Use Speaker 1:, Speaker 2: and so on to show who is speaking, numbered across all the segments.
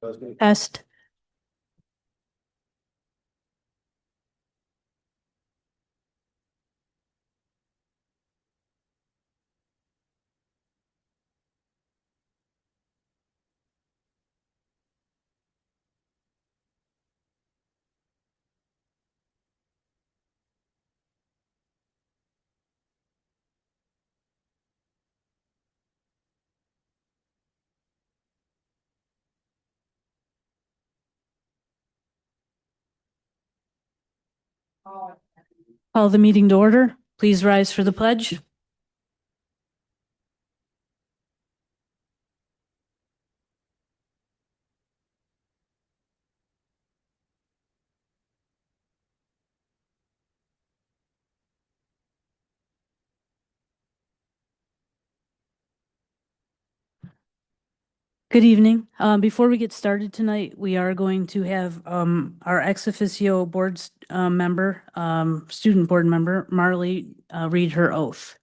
Speaker 1: Test. Call the meeting to order. Please rise for the pledge. Good evening. Before we get started tonight, we are going to have our ex officio board's member, student board member, Marley, read her oath.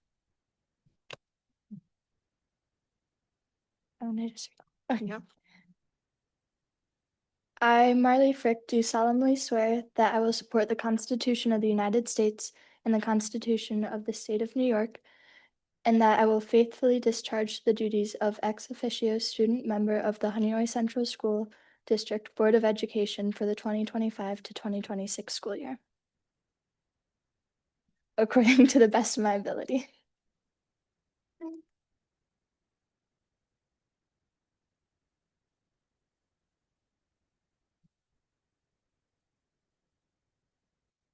Speaker 2: I, Marley Frick, do solemnly swear that I will support the Constitution of the United States and the Constitution of the State of New York, and that I will faithfully discharge the duties of ex officio student member of the Honeoye Central School District Board of Education for the 2025 to 2026 school year, according to the best of my ability.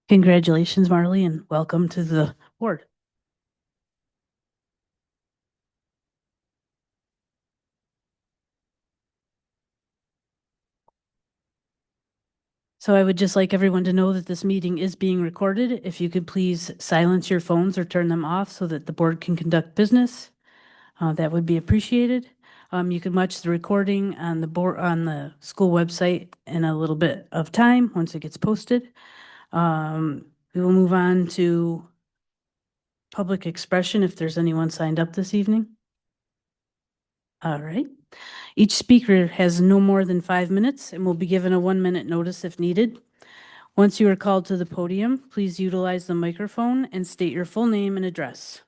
Speaker 1: Congratulations, Marley, and welcome to the board. So I would just like everyone to know that this meeting is being recorded. If you could please silence your phones or turn them off so that the board can conduct business, that would be appreciated. You can watch the recording on the school website in a little bit of time once it gets posted. We will move on to public expression if there's anyone signed up this evening. All right. Each speaker has no more than 5 minutes and will be given a 1-minute notice if needed. Once you are called to the podium, please utilize the microphone and state your full name and address.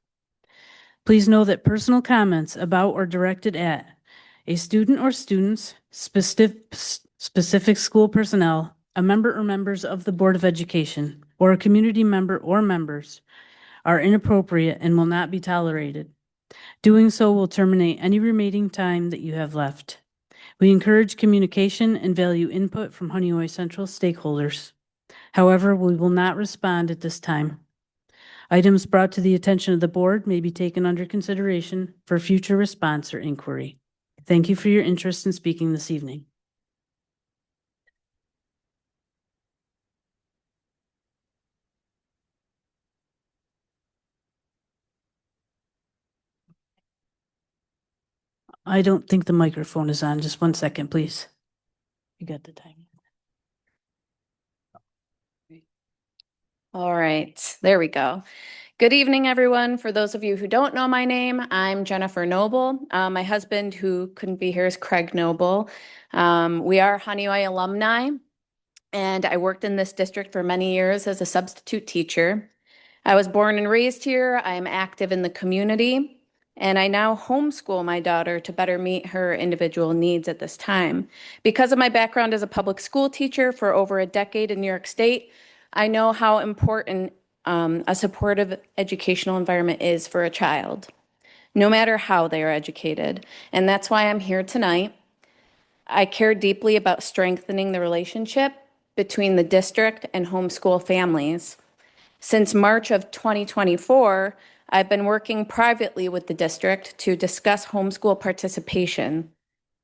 Speaker 1: Please know that personal comments about or directed at a student or students, specific school personnel, a member or members of the Board of Education, or a community member or members are inappropriate and will not be tolerated. Doing so will terminate any remaining time that you have left. We encourage communication and value input from Honeoye Central stakeholders. However, we will not respond at this time. Items brought to the attention of the board may be taken under consideration for future response or inquiry. Thank you for your interest in speaking this evening. I don't think the microphone is on. Just 1 second, please. You got the time.
Speaker 3: All right, there we go. Good evening, everyone. For those of you who don't know my name, I'm Jennifer Noble. My husband, who couldn't be here, is Craig Noble. We are Honeoye alumni, and I worked in this district for many years as a substitute teacher. I was born and raised here. I am active in the community, and I now homeschool my daughter to better meet her individual needs at this time. Because of my background as a public school teacher for over a decade in New York State, I know how important a supportive educational environment is for a child, no matter how they are educated. And that's why I'm here tonight. I care deeply about strengthening the relationship between the district and homeschool families. Since March of 2024, I've been working privately with the district to discuss homeschool participation.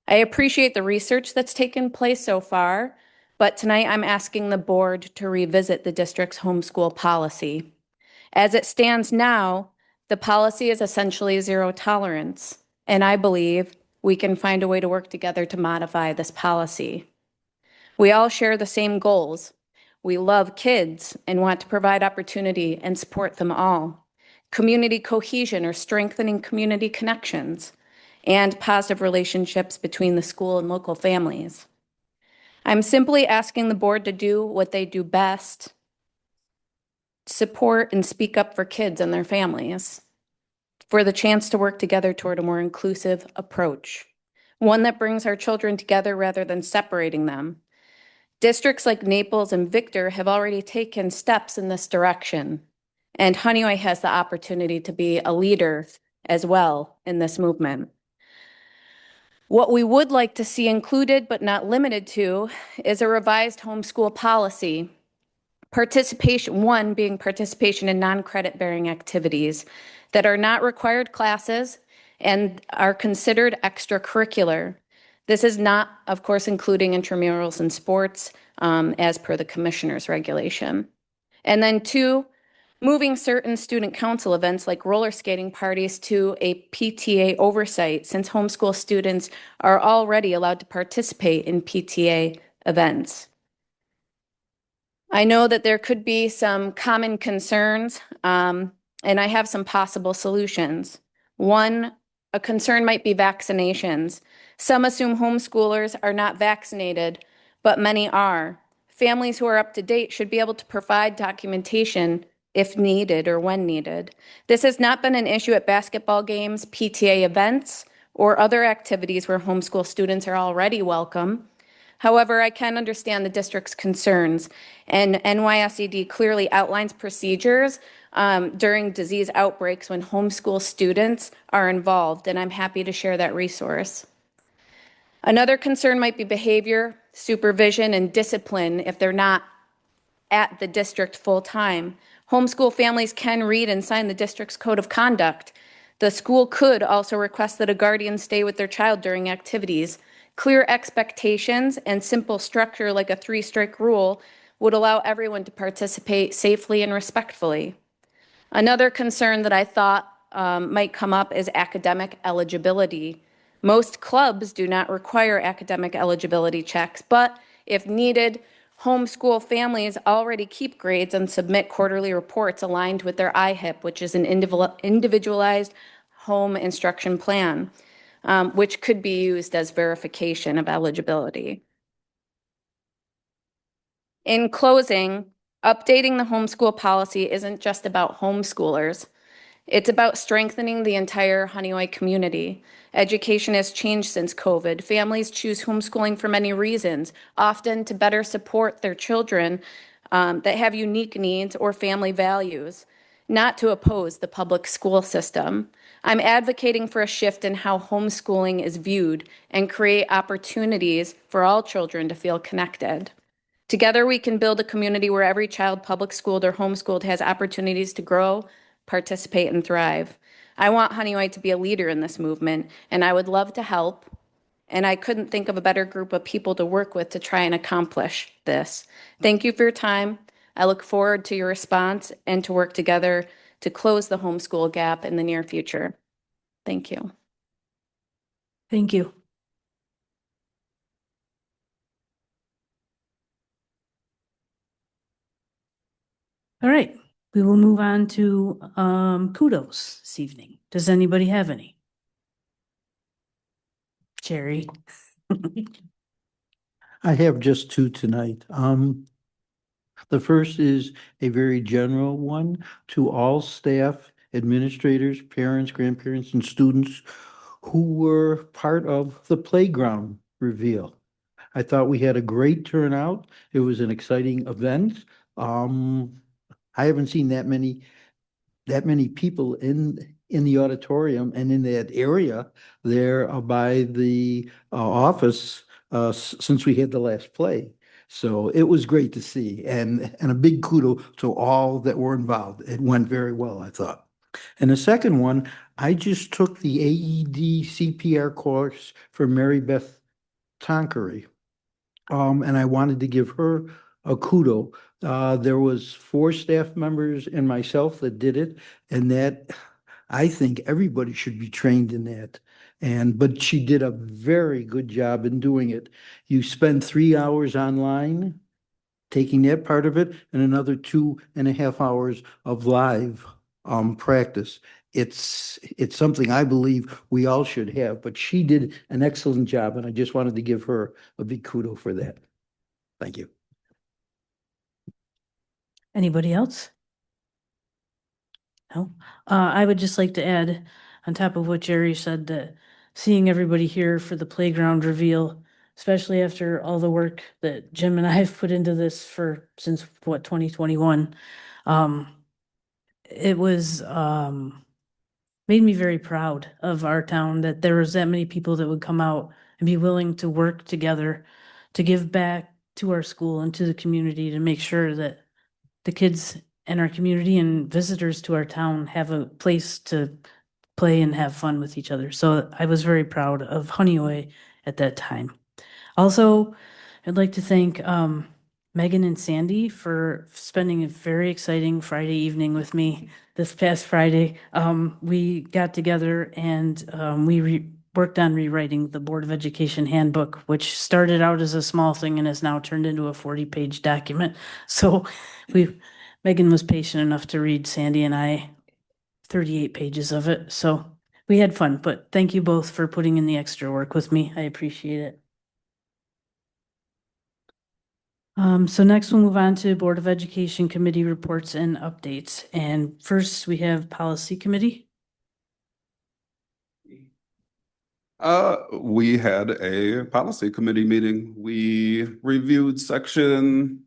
Speaker 3: I appreciate the research that's taken place so far, but tonight I'm asking the board to revisit the district's homeschool policy. As it stands now, the policy is essentially zero tolerance, and I believe we can find a way to work together to modify this policy. We all share the same goals. We love kids and want to provide opportunity and support them all. Community cohesion or strengthening community connections, and positive relationships between the school and local families. I'm simply asking the board to do what they do best, support and speak up for kids and their families, for the chance to work together toward a more inclusive approach, one that brings our children together rather than separating them. Districts like Naples and Victor have already taken steps in this direction, and Honeyway has the opportunity to be a leader as well in this movement. What we would like to see included, but not limited to, is a revised homeschool policy. Participation, one being participation in non-credit bearing activities that are not required classes and are considered extracurricular. This is not, of course, including intramurals and sports as per the commissioner's regulation. And then two, moving certain student council events like roller skating parties to a PTA oversight, since homeschool students are already allowed to participate in PTA events. I know that there could be some common concerns, and I have some possible solutions. One, a concern might be vaccinations. Some assume homeschoolers are not vaccinated, but many are. Families who are up to date should be able to provide documentation if needed or when needed. This has not been an issue at basketball games, PTA events, or other activities where homeschool students are already welcome. However, I can understand the district's concerns, and NYSED clearly outlines procedures during disease outbreaks when homeschool students are involved, and I'm happy to share that resource. Another concern might be behavior, supervision, and discipline if they're not at the district full time. Homeschool families can read and sign the district's code of conduct. The school could also request that a guardian stay with their child during activities. Clear expectations and simple structure like a 3-strike rule would allow everyone to participate safely and respectfully. Another concern that I thought might come up is academic eligibility. Most clubs do not require academic eligibility checks, but if needed, homeschool families already keep grades and submit quarterly reports aligned with their IHIP, which is an individualized home instruction plan, which could be used as verification of eligibility. In closing, updating the homeschool policy isn't just about homeschoolers. It's about strengthening the entire Honeyway community. Education has changed since COVID. Families choose homeschooling for many reasons, often to better support their children that have unique needs or family values, not to oppose the public school system. I'm advocating for a shift in how homeschooling is viewed and create opportunities for all children to feel connected. Together, we can build a community where every child, public schooled or homeschooled, has opportunities to grow, participate, and thrive. I want Honeyway to be a leader in this movement, and I would love to help. And I couldn't think of a better group of people to work with to try and accomplish this. Thank you for your time. I look forward to your response and to work together to close the homeschool gap in the near future. Thank you.
Speaker 1: Thank you. All right, we will move on to kudos this evening. Does anybody have any? Jerry?
Speaker 4: I have just two tonight. The first is a very general one to all staff, administrators, parents, grandparents, and students who were part of the playground reveal. I thought we had a great turnout. It was an exciting event. I haven't seen that many people in the auditorium and in that area there by the office since we had the last play. So it was great to see, and a big kudo to all that were involved. It went very well, I thought. And the second one, I just took the AED CPR course for Mary Beth Tonkery. And I wanted to give her a kudo. There was 4 staff members and myself that did it, and that I think everybody should be trained in that. But she did a very good job in doing it. You spend 3 hours online taking that part of it and another 2.5 hours of live practice. It's something I believe we all should have, but she did an excellent job, and I just wanted to give her a big kudo for that. Thank you.
Speaker 1: Anybody else? No? I would just like to add, on top of what Jerry said, that seeing everybody here for the playground reveal, especially after all the work that Jim and I have put into this since 2021, it was, made me very proud of our town that there was that many people that would come out and be willing to work together to give back to our school and to the community to make sure that the kids in our community and visitors to our town have a place to play and have fun with each other. So I was very proud of Honeyway at that time. Also, I'd like to thank Megan and Sandy for spending a very exciting Friday evening with me this past Friday. We got together and we worked on rewriting the Board of Education handbook, which started out as a small thing and has now turned into a 40-page document. So Megan was patient enough to read Sandy and I 38 pages of it. So we had fun, but thank you both for putting in the extra work with me. I appreciate it. So next we'll move on to Board of Education Committee reports and updates. And first we have Policy Committee.
Speaker 5: We had a policy committee meeting. We reviewed section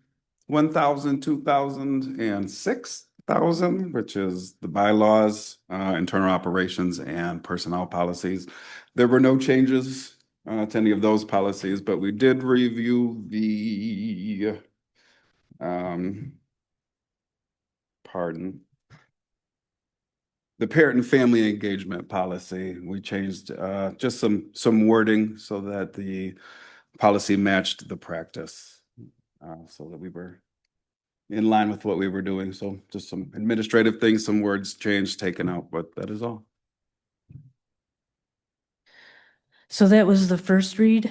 Speaker 5: 1,000, 2,000, and 6,000, which is the bylaws, internal operations, and personnel policies. There were no changes to any of those policies, but we did review the the parent and family engagement policy. We changed just some wording so that the policy matched the practice, so that we were in line with what we were doing. So just some administrative things, some words changed, taken out, but that is all.
Speaker 1: So that was the first read.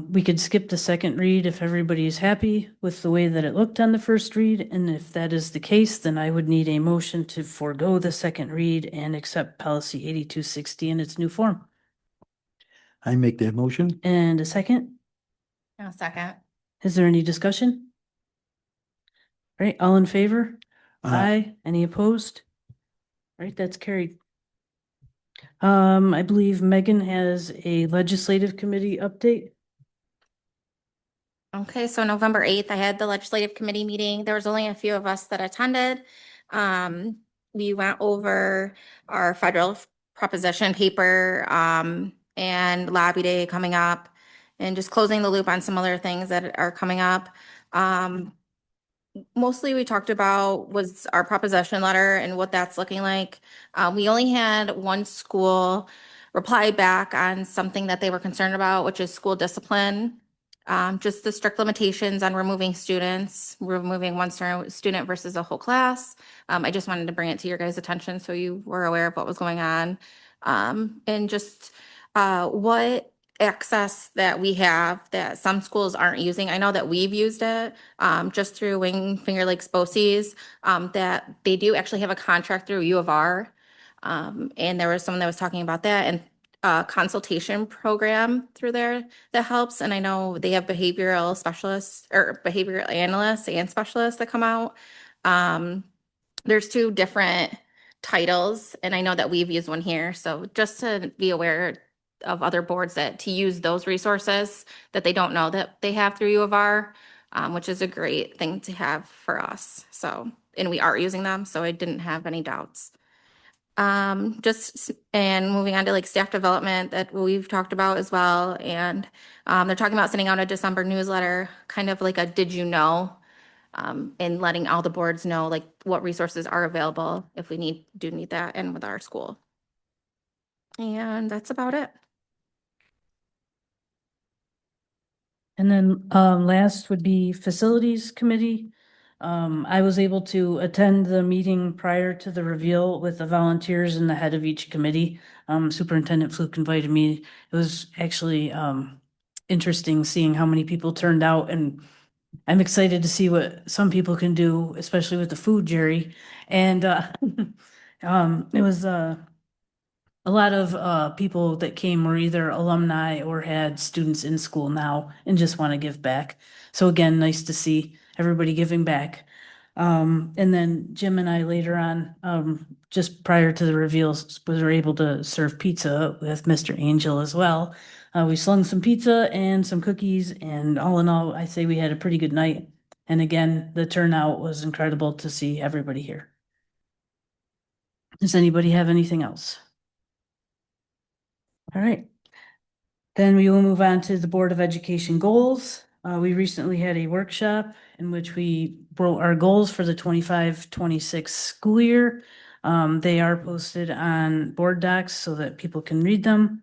Speaker 1: We could skip the second read if everybody's happy with the way that it looked on the first read. And if that is the case, then I would need a motion to forego the second read and accept policy 8260 in its new form.
Speaker 4: I make that motion.
Speaker 1: And a second?
Speaker 3: No, second.
Speaker 1: Is there any discussion? All right, all in favor?
Speaker 4: Aye.
Speaker 1: Aye. Any opposed? All right, that's carried. I believe Megan has a legislative committee update.
Speaker 6: Okay, so November 8th, I had the legislative committee meeting. There was only a few of us that attended. We went over our federal proposition paper, and lobby day coming up, and just closing the loop on some other things that are coming up. Mostly we talked about was our proposition letter and what that's looking like. We only had one school reply back on something that they were concerned about, which is school discipline. Just the strict limitations on removing students, removing one student versus a whole class. I just wanted to bring it to your guys' attention so you were aware of what was going on. And just what access that we have that some schools aren't using. I know that we've used it just through Finger Lakes BoCES, that they do actually have a contract through U of R. And there was someone that was talking about that and consultation program through there that helps. And I know they have behavioral specialists or behavioral analysts and specialists that come out. There's two different titles, and I know that we've used one here. So just to be aware of other boards that to use those resources that they don't know that they have through U of R, which is a great thing to have for us. So, and we are using them, so I didn't have any doubts. And moving on to like staff development that we've talked about as well. And they're talking about sending out a December newsletter, kind of like a did you know, and letting all the boards know like what resources are available if we do need that and with our school. And that's about it.
Speaker 1: And then last would be Facilities Committee. I was able to attend the meeting prior to the reveal with the volunteers and the head of each committee. Superintendent Fluke invited me. It was actually interesting seeing how many people turned out, and I'm excited to see what some people can do, especially with the food, Jerry. And it was a lot of people that came were either alumni or had students in school now and just want to give back. So again, nice to see everybody giving back. And then Jim and I later on, just prior to the reveals, were able to serve pizza with Mr. Angel as well. We slung some pizza and some cookies, and all in all, I say we had a pretty good night. And again, the turnout was incredible to see everybody here. Does anybody have anything else? All right. Then we will move on to the Board of Education goals. We recently had a workshop in which we wrote our goals for the 25-26 school year. They are posted on board docs so that people can read them.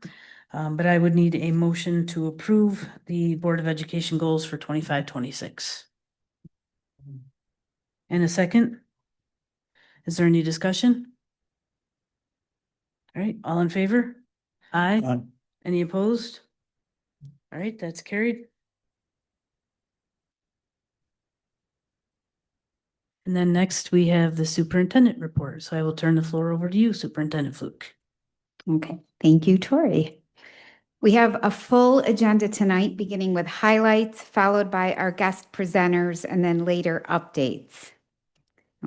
Speaker 1: But I would need a motion to approve the Board of Education goals for 25-26. And a second? Is there any discussion? All right, all in favor? Aye.
Speaker 4: Aye.
Speaker 1: Any opposed? All right, that's carried. And then next we have the superintendent report. So I will turn the floor over to you, Superintendent Fluke.
Speaker 7: Okay, thank you, Tori. We have a full agenda tonight, beginning with highlights, followed by our guest presenters, and then later updates.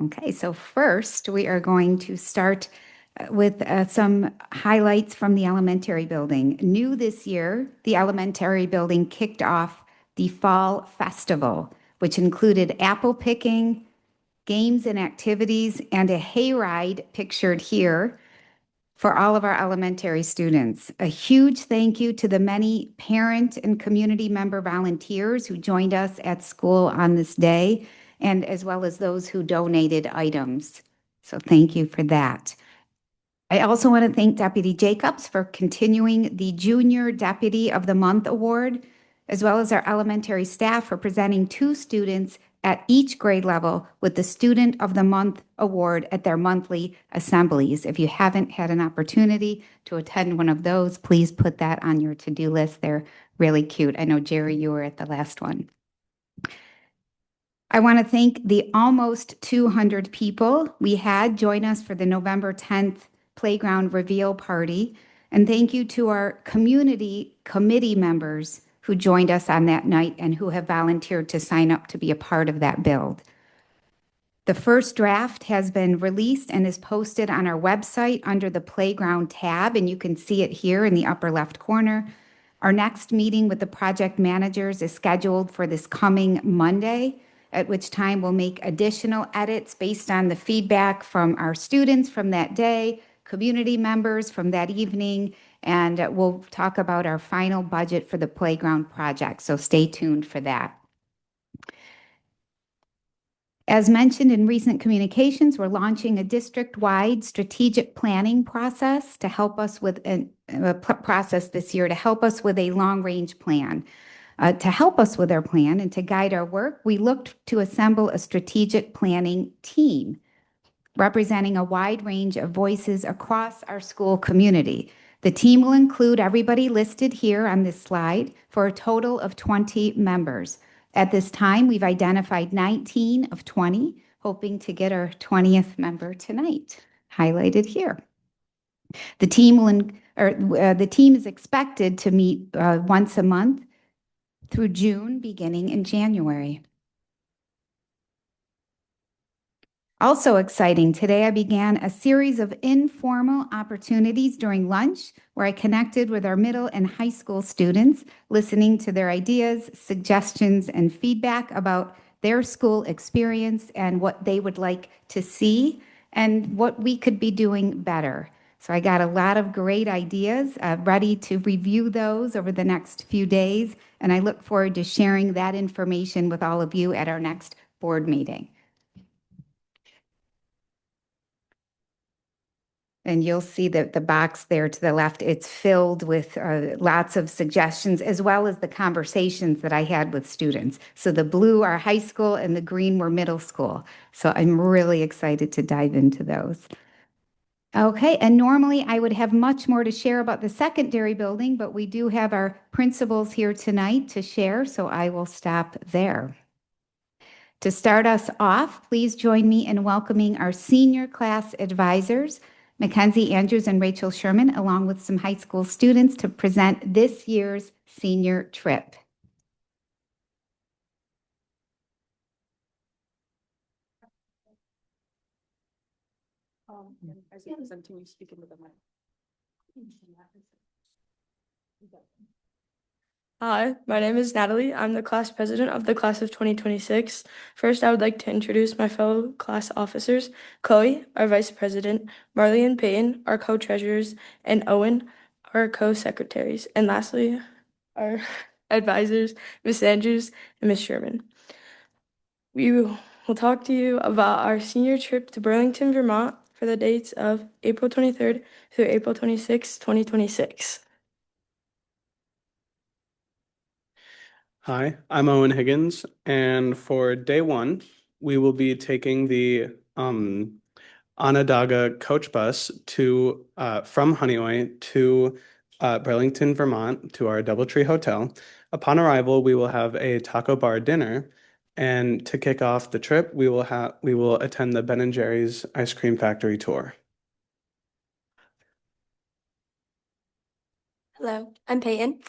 Speaker 7: Okay, so first we are going to start with some highlights from the elementary building. New this year, the elementary building kicked off the Fall Festival, which included apple picking, games and activities, and a hayride pictured here for all of our elementary students. A huge thank you to the many parent and community member volunteers who joined us at school on this day, and as well as those who donated items. So thank you for that. I also want to thank Deputy Jacobs for continuing the Junior Deputy of the Month Award, as well as our elementary staff for presenting 2 students at each grade level with the Student of the Month Award at their monthly assemblies. If you haven't had an opportunity to attend one of those, please put that on your to-do list. They're really cute. I know, Jerry, you were at the last one. I want to thank the almost 200 people we had join us for the November 10th playground reveal party. And thank you to our community committee members who joined us on that night and who have volunteered to sign up to be a part of that build. The first draft has been released and is posted on our website under the Playground tab, and you can see it here in the upper left corner. Our next meeting with the project managers is scheduled for this coming Monday, at which time we'll make additional edits based on the feedback from our students from that day, community members from that evening, and we'll talk about our final budget for the playground project, so stay tuned for that. As mentioned in recent communications, we're launching a district-wide strategic planning process to help us with a process this year to help us with a long-range plan. To help us with our plan and to guide our work, we looked to assemble a strategic planning team representing a wide range of voices across our school community. The team will include everybody listed here on this slide for a total of 20 members. At this time, we've identified 19 of 20, hoping to get our 20th member tonight, highlighted here. The team is expected to meet once a month through June, beginning in January. Also exciting, today I began a series of informal opportunities during lunch where I connected with our middle and high school students, listening to their ideas, suggestions, and feedback about their school experience and what they would like to see and what we could be doing better. So I got a lot of great ideas, ready to review those over the next few days, and I look forward to sharing that information with all of you at our next board meeting. And you'll see that the box there to the left, it's filled with lots of suggestions, as well as the conversations that I had with students. So the blue are high school and the green were middle school. So I'm really excited to dive into those. Okay, and normally I would have much more to share about the secondary building, but we do have our principals here tonight to share, so I will stop there. To start us off, please join me in welcoming our senior class advisors, Mackenzie Andrews and Rachel Sherman, along with some high school students, to present this year's senior trip.
Speaker 8: As you're presenting, you speak into the mic.
Speaker 9: Hi, my name is Natalie. I'm the class president of the class of 2026. First, I would like to introduce my fellow class officers, Chloe, our vice president, Marley and Peyton, our co-treasurers, and Owen, our co-secretaries. And lastly, our advisors, Miss Andrews and Miss Sherman. We will talk to you about our senior trip to Burlington, Vermont for the dates of April 23rd through April 26th, 2026.
Speaker 8: Hi, I'm Owen Higgins, and for day one, we will be taking the Onondaga coach bus to from Honeoye to Burlington, Vermont, to our DoubleTree Hotel. Upon arrival, we will have a taco bar dinner, and to kick off the trip, we will attend the Ben and Jerry's ice cream factory tour.
Speaker 10: Hello, I'm Peyton.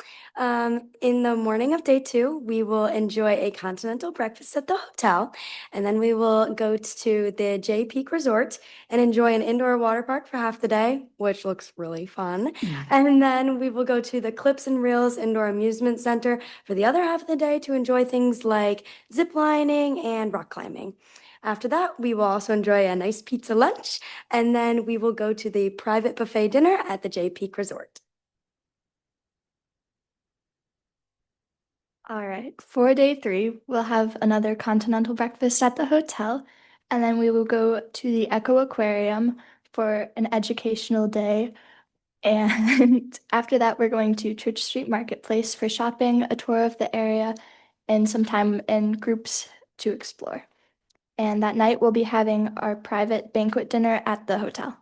Speaker 10: In the morning of day 2, we will enjoy a continental breakfast at the hotel, and then we will go to the J Peak Resort and enjoy an indoor water park for half the day, which looks really fun. And then we will go to the Clips and Reels Indoor Amusement Center for the other half of the day to enjoy things like zip lining and rock climbing. After that, we will also enjoy a nice pizza lunch, and then we will go to the private buffet dinner at the J Peak Resort.
Speaker 2: All right, for day 3, we'll have another continental breakfast at the hotel, and then we will go to the Echo Aquarium for an educational day. And after that, we're going to Church Street Marketplace for shopping, a tour of the area, and some time in groups to explore. And that night, we'll be having our private banquet dinner at the hotel.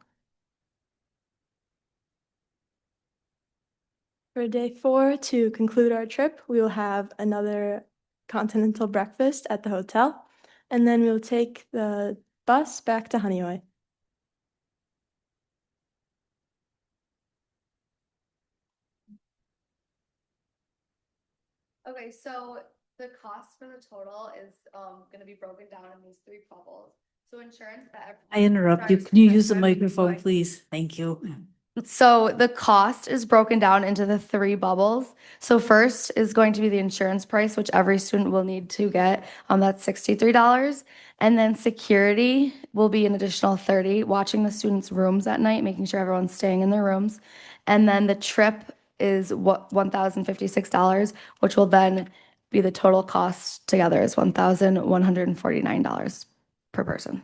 Speaker 9: For day 4, to conclude our trip, we will have another continental breakfast at the hotel, and then we'll take the bus back to Honeoye.
Speaker 3: Okay, so the cost for the total is going to be broken down in these 3 bubbles. So insurance that
Speaker 1: I interrupt you.
Speaker 3: Sorry,
Speaker 1: Can you
Speaker 3: sorry,
Speaker 1: use the
Speaker 3: sorry.
Speaker 1: microphone, please? Thank you.
Speaker 11: So the cost is broken down into the 3 bubbles. So first is going to be the insurance price, which every student will need to get. That's $63. And then security will be an additional 30, watching the students' rooms at night, making sure everyone's staying in their rooms. And then the trip is $1,056, which will then be the total cost together is $1,149 per person.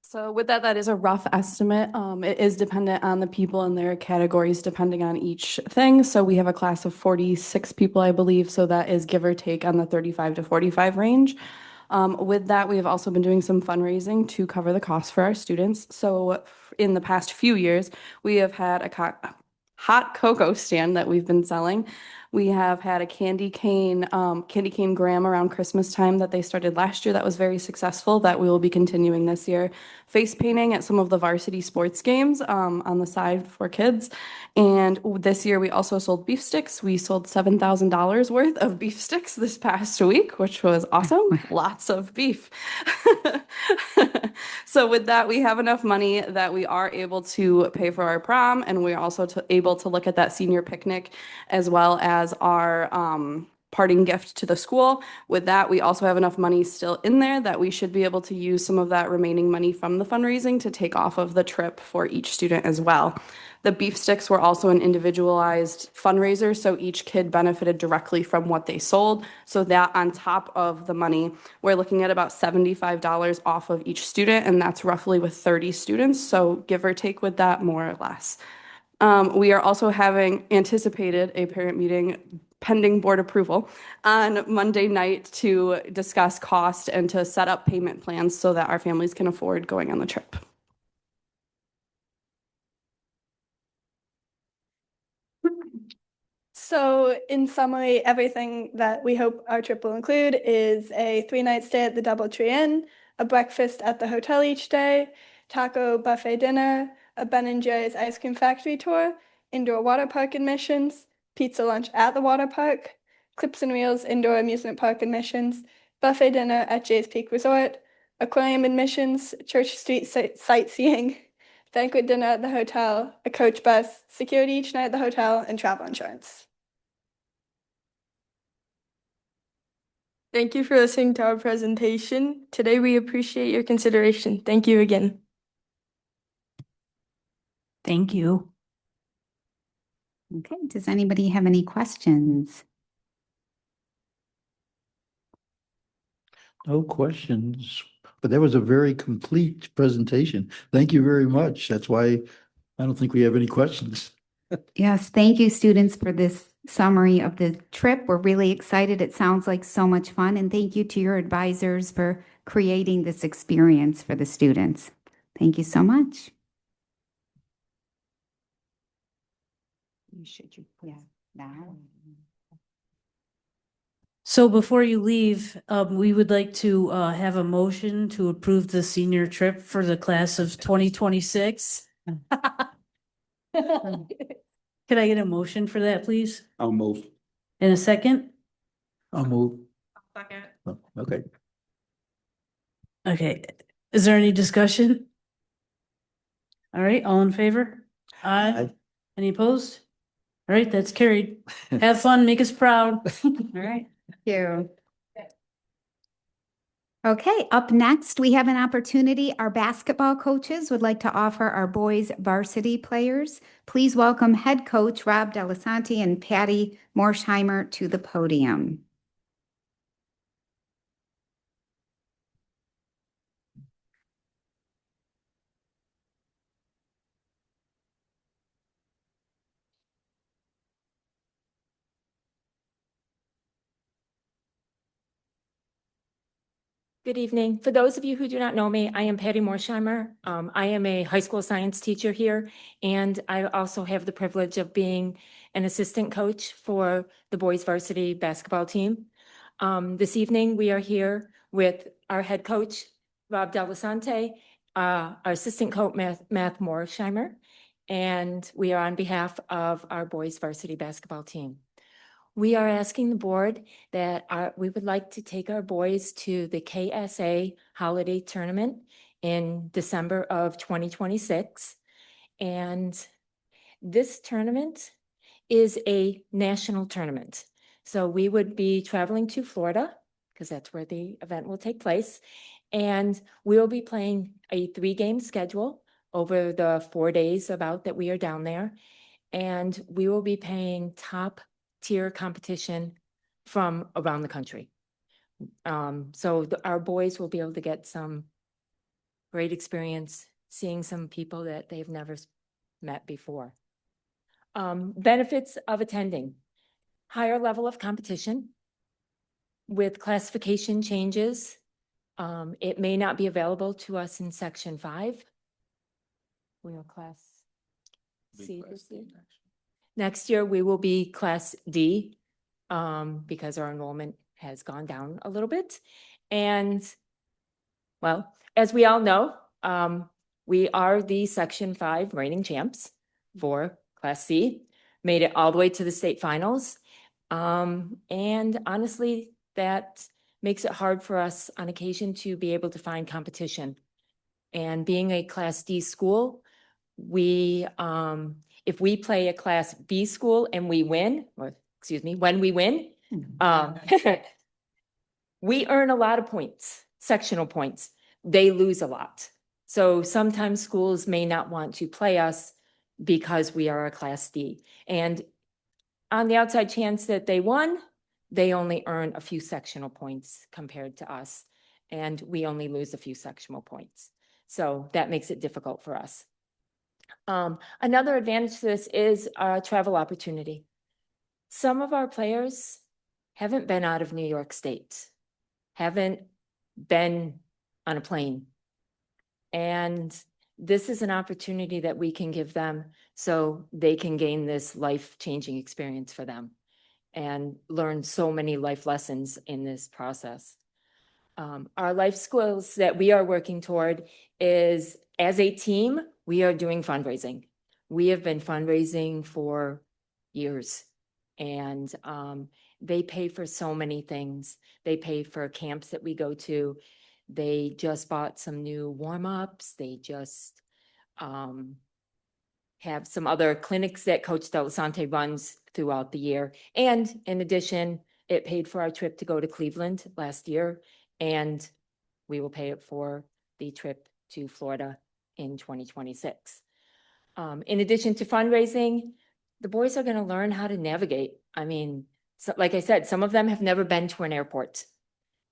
Speaker 8: So with that, that is a rough estimate. It is dependent on the people and their categories, depending on each thing. So we have a class of 46 people, I believe. So that is give or take on the 35 to 45 range. With that, we have also been doing some fundraising to cover the costs for our students. So in the past few years, we have had a hot cocoa stand that we've been selling. We have had a candy cane graham around Christmas time that they started last year that was very successful that we will be continuing this year. Face painting at some of the varsity sports games on the side for kids. And this year we also sold beef sticks. We sold $7,000 worth of beef sticks this past week, which was awesome. Lots of beef. So with that, we have enough money that we are able to pay for our prom, and we're also able to look at that senior picnic as well as our parting gift to the school. With that, we also have enough money still in there that we should be able to use some of that remaining money from the fundraising to take off of the trip for each student as well. The beef sticks were also an individualized fundraiser, so each kid benefited directly from what they sold. So that on top of the money, we're looking at about $75 off of each student, and that's roughly with 30 students. So give or take with that, more or less. We are also having anticipated a parent meeting pending board approval on Monday night to discuss cost and to set up payment plans so that our families can afford going on the trip.
Speaker 9: So in summary, everything that we hope our trip will include is a 3-night stay at the DoubleTree Inn, a breakfast at the hotel each day, taco buffet dinner, a Ben & Jerry's ice cream factory tour, indoor water park admissions, pizza lunch at the water park, Clips and Wheels indoor amusement park admissions, buffet dinner at Jay's Peak Resort, aquarium admissions, Church Street sightseeing, banquet dinner at the hotel, a coach bus, security each night at the hotel, and travel insurance. Thank you for listening to our presentation. Today, we appreciate your consideration. Thank you again.
Speaker 1: Thank you.
Speaker 7: Okay, does anybody have any questions?
Speaker 4: No questions, but that was a very complete presentation. Thank you very much. That's why I don't think we have any questions.
Speaker 7: Yes, thank you, students, for this summary of the trip. We're really excited. It sounds like so much fun. And thank you to your advisors for creating this experience for the students. Thank you so much. Yeah, now.
Speaker 1: So before you leave, we would like to have a motion to approve the senior trip for the class of 2026. Could I get a motion for that, please?
Speaker 5: I'll move.
Speaker 1: In a second?
Speaker 4: I'll move.
Speaker 8: Second.
Speaker 4: Oh, okay.
Speaker 1: Okay, is there any discussion? All right, all in favor?
Speaker 4: Aye.
Speaker 1: Any opposed? All right, that's carried. Have fun, make us proud. All right.
Speaker 7: Thank you. Okay, up next, we have an opportunity. Our basketball coaches would like to offer our boys varsity players. Please welcome head coach Rob Delisante and Patty Morsheimer to the podium.
Speaker 12: Good evening. For those of you who do not know me, I am Patty Morsheimer. I am a high school science teacher here, and I also have the privilege of being an assistant coach for the boys varsity basketball team. This evening, we are here with our head coach, Rob Delisante, our assistant coach, Matt Morsheimer, and we are on behalf of our boys varsity basketball team. We are asking the board that we would like to take our boys to the KSA Holiday Tournament in December of 2026. And this tournament is a national tournament. So we would be traveling to Florida because that's where the event will take place. And we will be playing a 3-game schedule over the 4 days about that we are down there. And we will be paying top tier competition from around the country. So our boys will be able to get some great experience seeing some people that they've never met before. Benefits of attending: higher level of competition with classification changes. It may not be available to us in Section 5. We are Class C this year. Next year, we will be Class D because our enrollment has gone down a little bit. And, well, as we all know, we are the Section 5 reigning champs for Class C, made it all the way to the state finals. And honestly, that makes it hard for us on occasion to be able to find competition. And being a Class D school, we if we play a Class B school and we win, or excuse me, when we win, we earn a lot of points, sectional points. They lose a lot. So sometimes schools may not want to play us because we are a Class D. And on the outside chance that they won, they only earn a few sectional points compared to us. And we only lose a few sectional points. So that makes it difficult for us. Another advantage to this is travel opportunity. Some of our players haven't been out of New York State, haven't been on a plane. And this is an opportunity that we can give them so they can gain this life-changing experience for them and learn so many life lessons in this process. Our life skills that we are working toward is as a team, we are doing fundraising. We have been fundraising for years. And they pay for so many things. They pay for camps that we go to. They just bought some new warm-ups. They just have some other clinics that Coach Delasante runs throughout the year. And in addition, it paid for our trip to go to Cleveland last year, and we will pay it for the trip to Florida in 2026. In addition to fundraising, the boys are going to learn how to navigate. I mean, so, like I said, some of them have never been to an airport,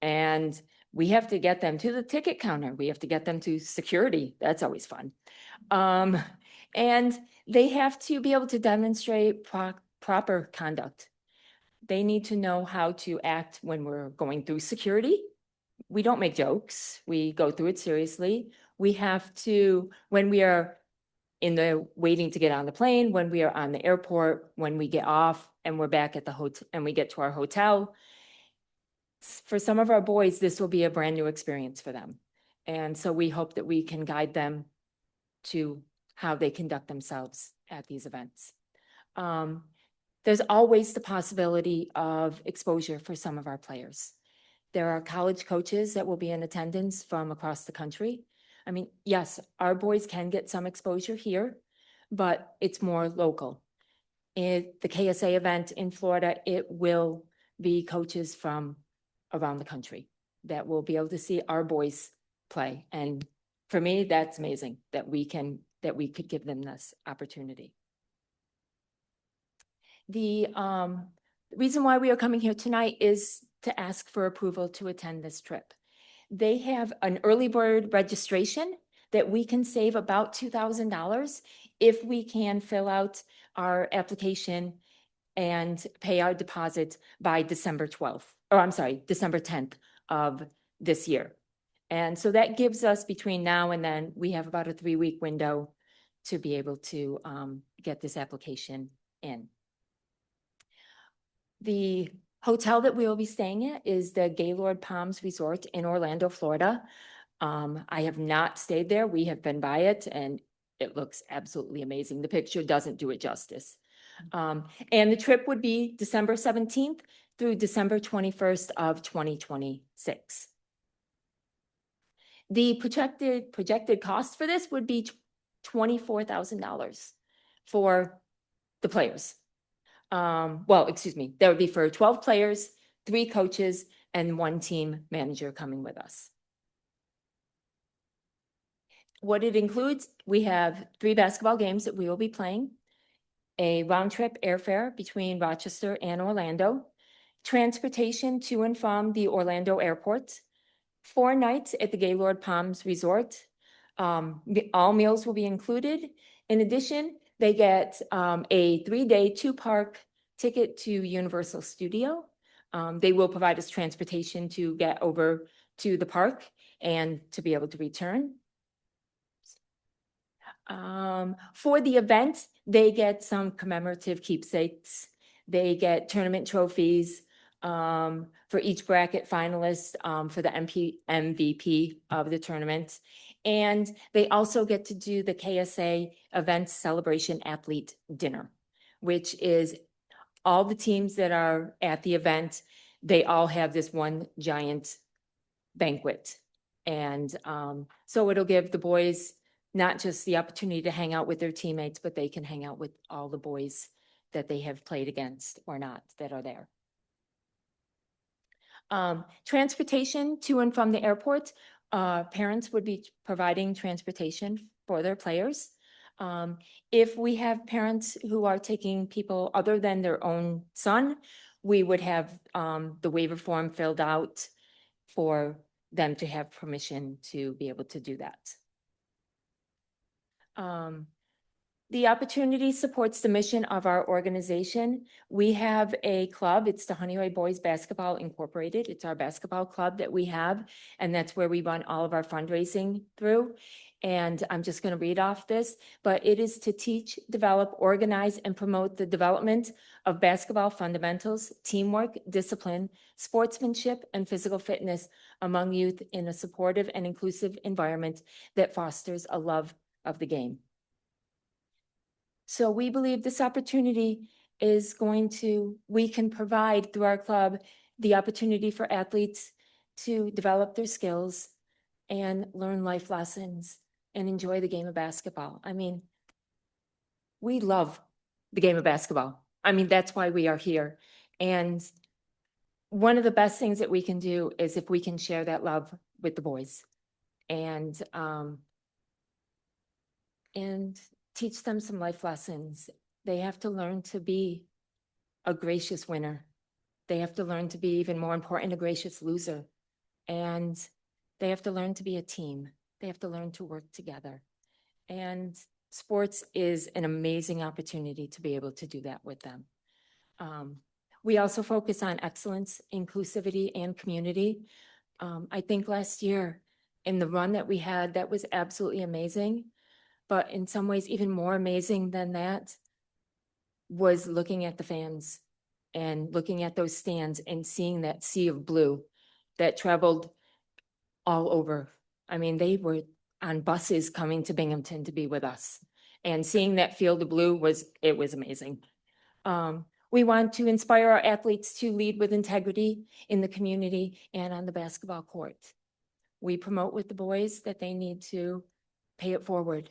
Speaker 12: and we have to get them to the ticket counter. We have to get them to security. That's always fun. And they have to be able to demonstrate proper conduct. They need to know how to act when we're going through security. We don't make jokes. We go through it seriously. We have to, when we are in the waiting to get on the plane, when we are on the airport, when we get off and we're back at the hotel and we get to our hotel. For some of our boys, this will be a brand new experience for them. And so we hope that we can guide them to how they conduct themselves at these events. There's always the possibility of exposure for some of our players. There are college coaches that will be in attendance from across the country. I mean, yes, our boys can get some exposure here, but it's more local. At the KSA event in Florida, it will be coaches from around the country that will be able to see our boys play. And for me, that's amazing that we could give them this opportunity. The reason why we are coming here tonight is to ask for approval to attend this trip. They have an early bird registration that we can save about $2,000 if we can fill out our application and pay our deposit by December 10th of this year. And so that gives us, between now and then, we have about a 3-week window to be able to get this application in. The hotel that we will be staying at is the Gaylord Palms Resort in Orlando, Florida. I have not stayed there. We have been by it, and it looks absolutely amazing. The picture doesn't do it justice. And the trip would be December 17th through December 21st of 2026. The projected cost for this would be $24,000 for the players. Well, excuse me, that would be for 12 players, 3 coaches, and 1 team manager coming with us. What it includes, we have 3 basketball games that we will be playing, a round trip airfare between Rochester and Orlando, transportation to and from the Orlando airport, 4 nights at the Gaylord Palms Resort. All meals will be included. In addition, they get a 3-day 2-park ticket to Universal Studio. They will provide us transportation to get over to the park and to be able to return. For the event, they get some commemorative keepsakes. They get tournament trophies for each bracket finalist for the MVP of the tournament. And they also get to do the KSA Events Celebration Athlete Dinner, which is all the teams that are at the event, they all have this one giant banquet. And so it'll give the boys not just the opportunity to hang out with their teammates, but they can hang out with all the boys that they have played against or not that are there. Transportation to and from the airport, parents would be providing transportation for their players. If we have parents who are taking people other than their own son, we would have the waiver form filled out for them to have permission to be able to do that. The opportunity supports the mission of our organization. We have a club, it's the Honeyray Boys Basketball Incorporated. It's our basketball club that we have, and that's where we run all of our fundraising through. And I'm just going to read off this, but it is to teach, develop, organize, and promote the development of basketball fundamentals, teamwork, discipline, sportsmanship, and physical fitness among youth in a supportive and inclusive environment that fosters a love of the game. So we believe this opportunity is we can provide through our club the opportunity for athletes to develop their skills and learn life lessons and enjoy the game of basketball. I mean, we love the game of basketball. I mean, that's why we are here. And one of the best things that we can do is if we can share that love with the boys and teach them some life lessons. They have to learn to be a gracious winner. They have to learn to be, even more important, a gracious loser. And they have to learn to be a team. They have to learn to work together. And sports is an amazing opportunity to be able to do that with them. We also focus on excellence, inclusivity, and community. I think last year in the run that we had, that was absolutely amazing. But in some ways, even more amazing than that was looking at the fans and looking at those stands and seeing that sea of blue that traveled all over. I mean, they were on buses coming to Binghamton to be with us. And seeing that field of blue was amazing. We want to inspire our athletes to lead with integrity in the community and on the basketball court. We promote with the boys that they need to pay it forward.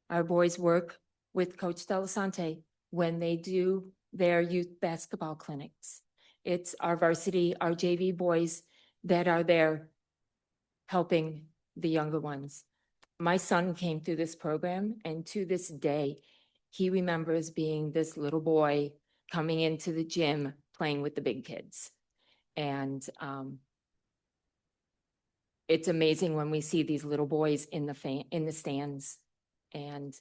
Speaker 12: Our boys work with Coach Delasante when they do their youth basketball clinics. It's our varsity, our JV boys that are there helping the younger ones. My son came through this program, and to this day, he remembers being this little boy coming into the gym playing with the big kids. And it's amazing when we see these little boys in the stands, and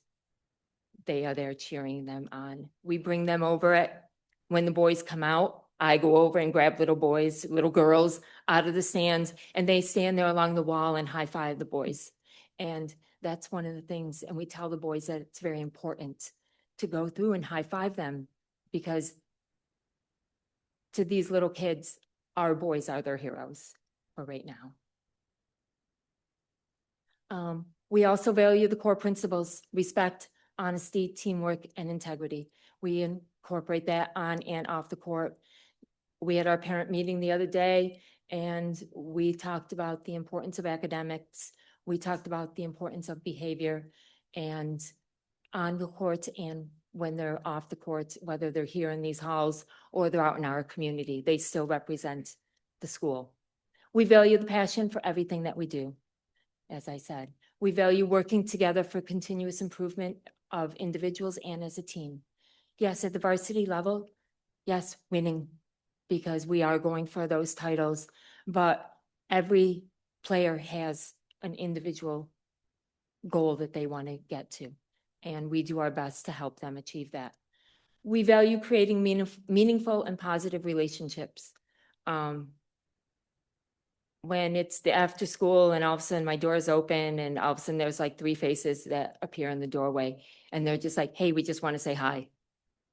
Speaker 12: they are there cheering them on. We bring them over when the boys come out. I go over and grab little boys, little girls out of the stands, and they stand there along the wall and high five the boys. And that's one of the things. And we tell the boys that it's very important to go through and high five them, because to these little kids, our boys are their heroes for right now. We also value the core principles: respect, honesty, teamwork, and integrity. We incorporate that on and off the court. We had our parent meeting the other day, and we talked about the importance of academics. We talked about the importance of behavior, and on the court and when they're off the court, whether they're here in these halls or they're out in our community, they still represent the school. We value the passion for everything that we do. As I said, we value working together for continuous improvement of individuals and as a team. Yes, at the varsity level, yes, winning, because we are going for those titles, but every player has an individual goal that they want to get to, and we do our best to help them achieve that. We value creating meaningful and positive relationships. When it's the after school and all of a sudden my door is open and all of a sudden there's like 3 faces that appear in the doorway and they're just like, hey, we just want to say hi.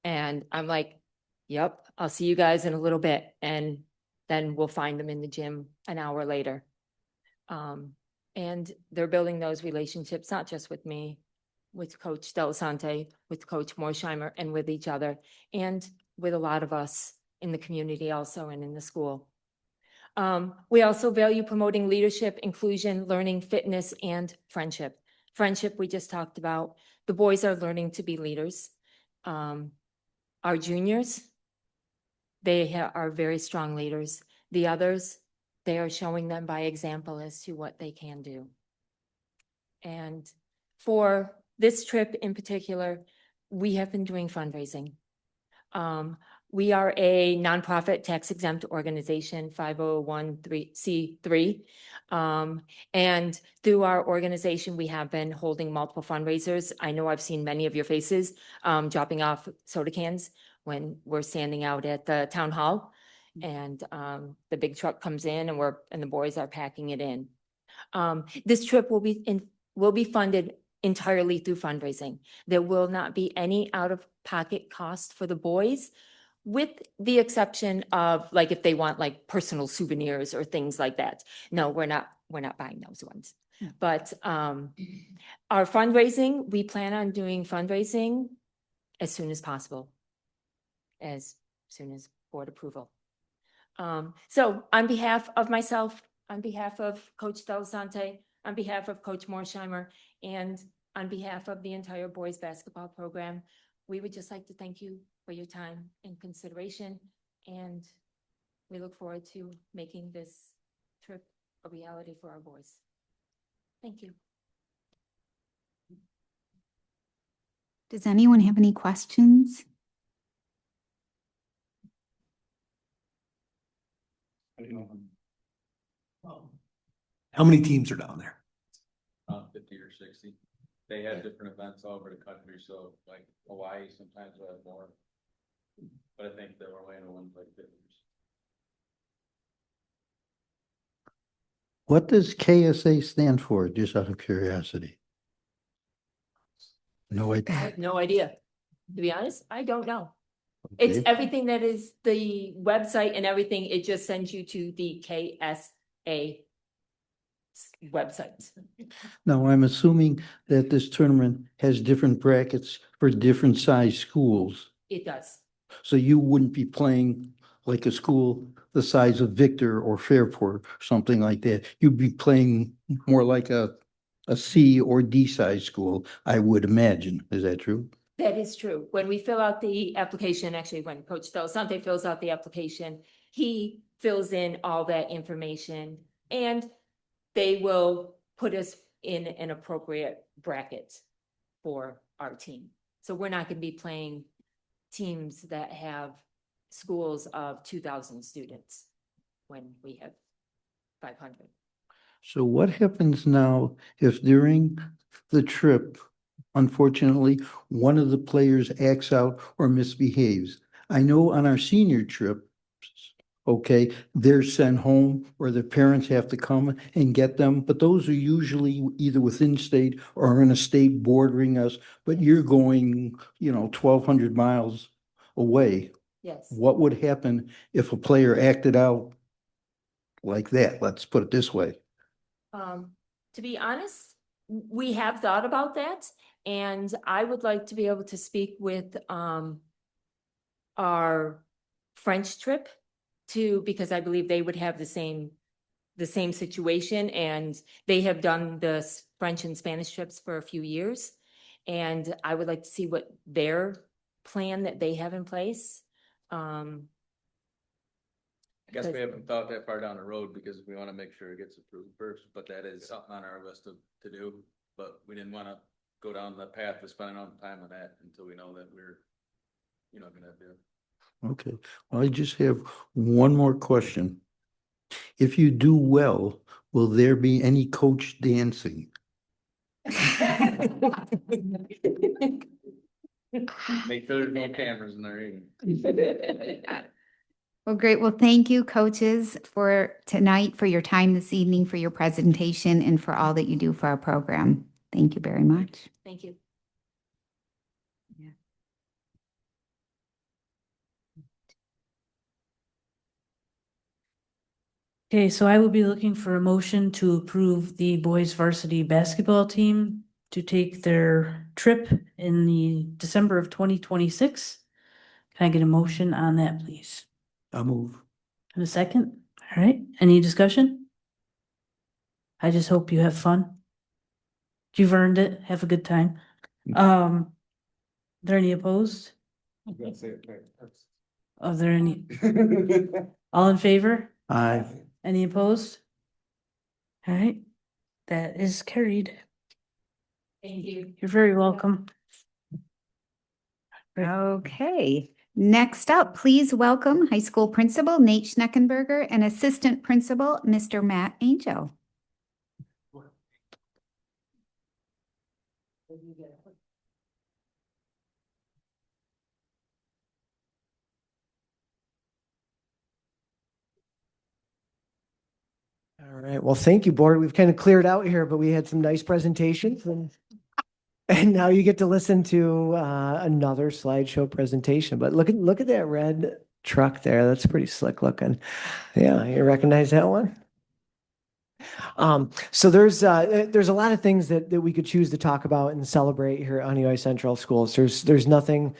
Speaker 12: And I'm like, yep, I'll see you guys in a little bit. And then we'll find them in the gym an hour later. And they're building those relationships, not just with me, with Coach Delasante, with Coach Morsheimer, and with each other, and with a lot of us in the community also and in the school. We also value promoting leadership, inclusion, learning, fitness, and friendship. Friendship, we just talked about. The boys are learning to be leaders. Our juniors, they are very strong leaders. The others, they are showing them by example as to what they can do. And for this trip in particular, we have been doing fundraising. We are a nonprofit tax-exempt organization, 501c3. And through our organization, we have been holding multiple fundraisers. I know I've seen many of your faces dropping off soda cans when we're standing out at the town hall. And the big truck comes in and the boys are packing it in. This trip will be will be funded entirely through fundraising. There will not be any out-of-pocket cost for the boys, with the exception of like if they want like personal souvenirs or things like that. No, we're not buying those ones. But our fundraising, we plan on doing fundraising as soon as possible, as soon as board approval. So on behalf of myself, on behalf of Coach Del Sante, on behalf of Coach Morsheimer, and on behalf of the entire boys basketball program, we would just like to thank you for your time and consideration. And we look forward to making this trip a reality for our boys. Thank you.
Speaker 7: Does anyone have any questions?
Speaker 13: How many teams are down there?
Speaker 14: 50 or 60. They have different events all over the country, so like Hawaii sometimes will have more. But I think the Orlando one's like 50.
Speaker 4: What does KSA stand for, just out of curiosity? No
Speaker 12: I
Speaker 4: idea.
Speaker 12: have no idea. To be honest, I don't know. It's
Speaker 4: Okay.
Speaker 12: everything that is the website and everything. It just sends you to the KSA website.
Speaker 4: Now, I'm assuming that this tournament has different brackets for different size schools.
Speaker 12: It does.
Speaker 4: So you wouldn't be playing like a school the size of Victor or Fairport, something like that. You'd be playing more like a C or D size school, I would imagine. Is that true?
Speaker 12: That is true. When we fill out the application, actually, when Coach Del Sante fills out the application, he fills in all that information and they will put us in an appropriate bracket for our team. So we're not going to be playing teams that have schools of 2,000 students when we have 500.
Speaker 4: So what happens now if during the trip, unfortunately, one of the players acts out or misbehaves? I know on our senior trip, okay, they're sent home or their parents have to come and get them, but those are usually either within state or in a state bordering us, but you're going, 1,200 miles away.
Speaker 12: Yes.
Speaker 4: What would happen if a player acted out like that? Let's put it this way.
Speaker 12: To be honest, we have thought about that, and I would like to be able to speak with our French trip too, because I believe they would have the same situation, and they have done the French and Spanish trips for a few years. And I would like to see what their plan that they have in place.
Speaker 14: I guess we haven't thought that far down the road because we want to make sure it gets approved first, but that is something on our list to do. But we didn't want to go down the path of spending all the time on that until we know that we're, gonna do it.
Speaker 4: Okay, well, I just have one more question. If you do well, will there be any coach dancing?
Speaker 14: Make sure there's no cameras in there either.
Speaker 7: Well, great. Well, thank you, coaches, for tonight, for your time this evening, for your presentation, and for all that you do for our program. Thank you very much.
Speaker 12: Thank you.
Speaker 1: Okay, so I will be looking for a motion to approve the boys varsity basketball team to take their trip in the December of 2026. Can I get a motion on that, please?
Speaker 4: I'll move.
Speaker 1: In a second? All right, any discussion? I just hope you have fun. You've earned it. Have a good time. Are there any opposed?
Speaker 14: I'm gonna say it right.
Speaker 1: Are there any? All in favor?
Speaker 4: Aye.
Speaker 1: Any opposed? All right, that is carried.
Speaker 12: Thank you.
Speaker 1: You're very welcome.
Speaker 7: Okay, next up, please welcome high school principal Nate Schneckenberger and assistant principal, Mr. Matt Angel.
Speaker 15: All right. right, well, thank you, board. We've kind of cleared out here, but we had some nice presentations and now you get to listen to another slideshow presentation. But look at that red truck there. That's pretty slick looking. Yeah, you recognize that one? So there's a lot of things that we could choose to talk about and celebrate here at Honeoye Central Schools. There's nothing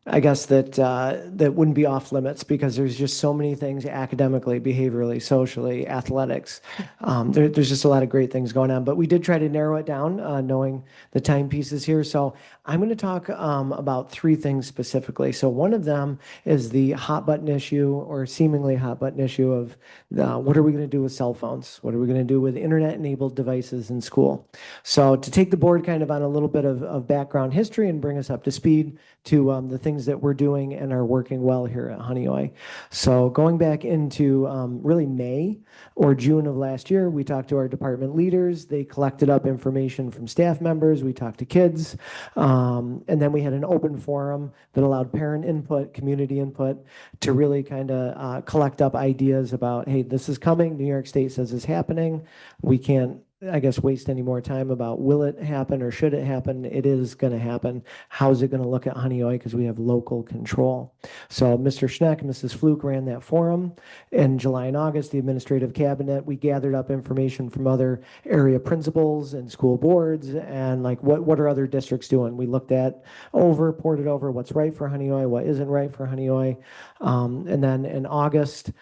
Speaker 15: I guess that wouldn't be off limits because there's just so many things academically, behaviorally, socially, athletics. There's just a lot of great things going on. But we did try to narrow it down, knowing the timepieces here. So I'm going to talk about three things specifically. So one of them is the hot button issue or seemingly hot button issue of what are we going to do with cell phones? What are we going to do with internet-enabled devices in school? So to take the board kind of on a little bit of background history and bring us up to speed to the things that we're doing and are working well here at Honeoye. So going back into really May or June of last year, we talked to our department leaders. They collected up information from staff members. We talked to kids. And then we had an open forum that allowed parent input, community input to really kind of collect up ideas about, hey, this is coming. New York State says it's happening. We can't, I guess, waste any more time about will it happen or should it happen? It is going to happen. How's it going to look at Honeoye? Because we have local control. So Mr. Schneck and Mrs. Fluke ran that forum. In July and August, the administrative cabinet, we gathered up information from other area principals and school boards and like what are other districts doing? We looked at ported over what's right for Honeoye, what isn't right for Honeoye. And then in August,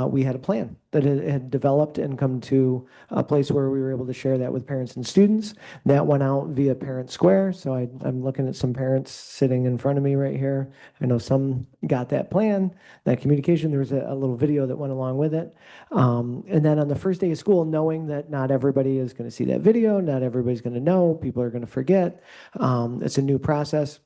Speaker 15: we had a plan that had developed and come to a place where we were able to share that with parents and students. That went out via Parent Square. So I'm looking at some parents sitting in front of me right here. I know some got that plan, that communication. There was a little video that went along with it. And then on the first day of school, knowing that not everybody is going to see that video, not everybody's going to know, people are going to forget. It's a new process.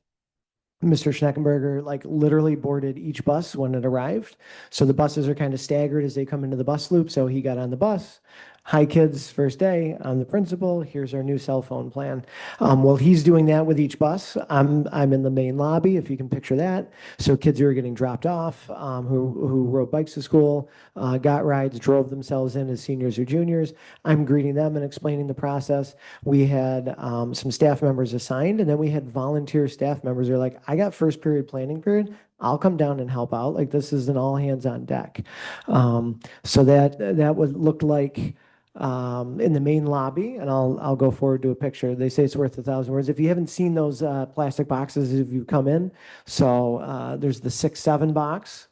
Speaker 15: Mr. Schneckenberger like literally boarded each bus when it arrived. So the buses are kind of staggered as they come into the bus loop. So he got on the bus. Hi kids, first day. I'm the principal. Here's our new cell phone plan. Well, he's doing that with each bus. I'm in the main lobby, if you can picture that. So kids who are getting dropped off, who rode bikes to school, got rides, drove themselves in as seniors or juniors. I'm greeting them and explaining the process. We had some staff members assigned, and then we had volunteer staff members who are like, I got first period planning period. I'll come down and help out. Like this is an all hands on deck. So that would look like in the main lobby, and I'll go forward to a picture. They say it's worth 1,000 words. If you haven't seen those plastic boxes, if you come in, so there's the 6-7 box,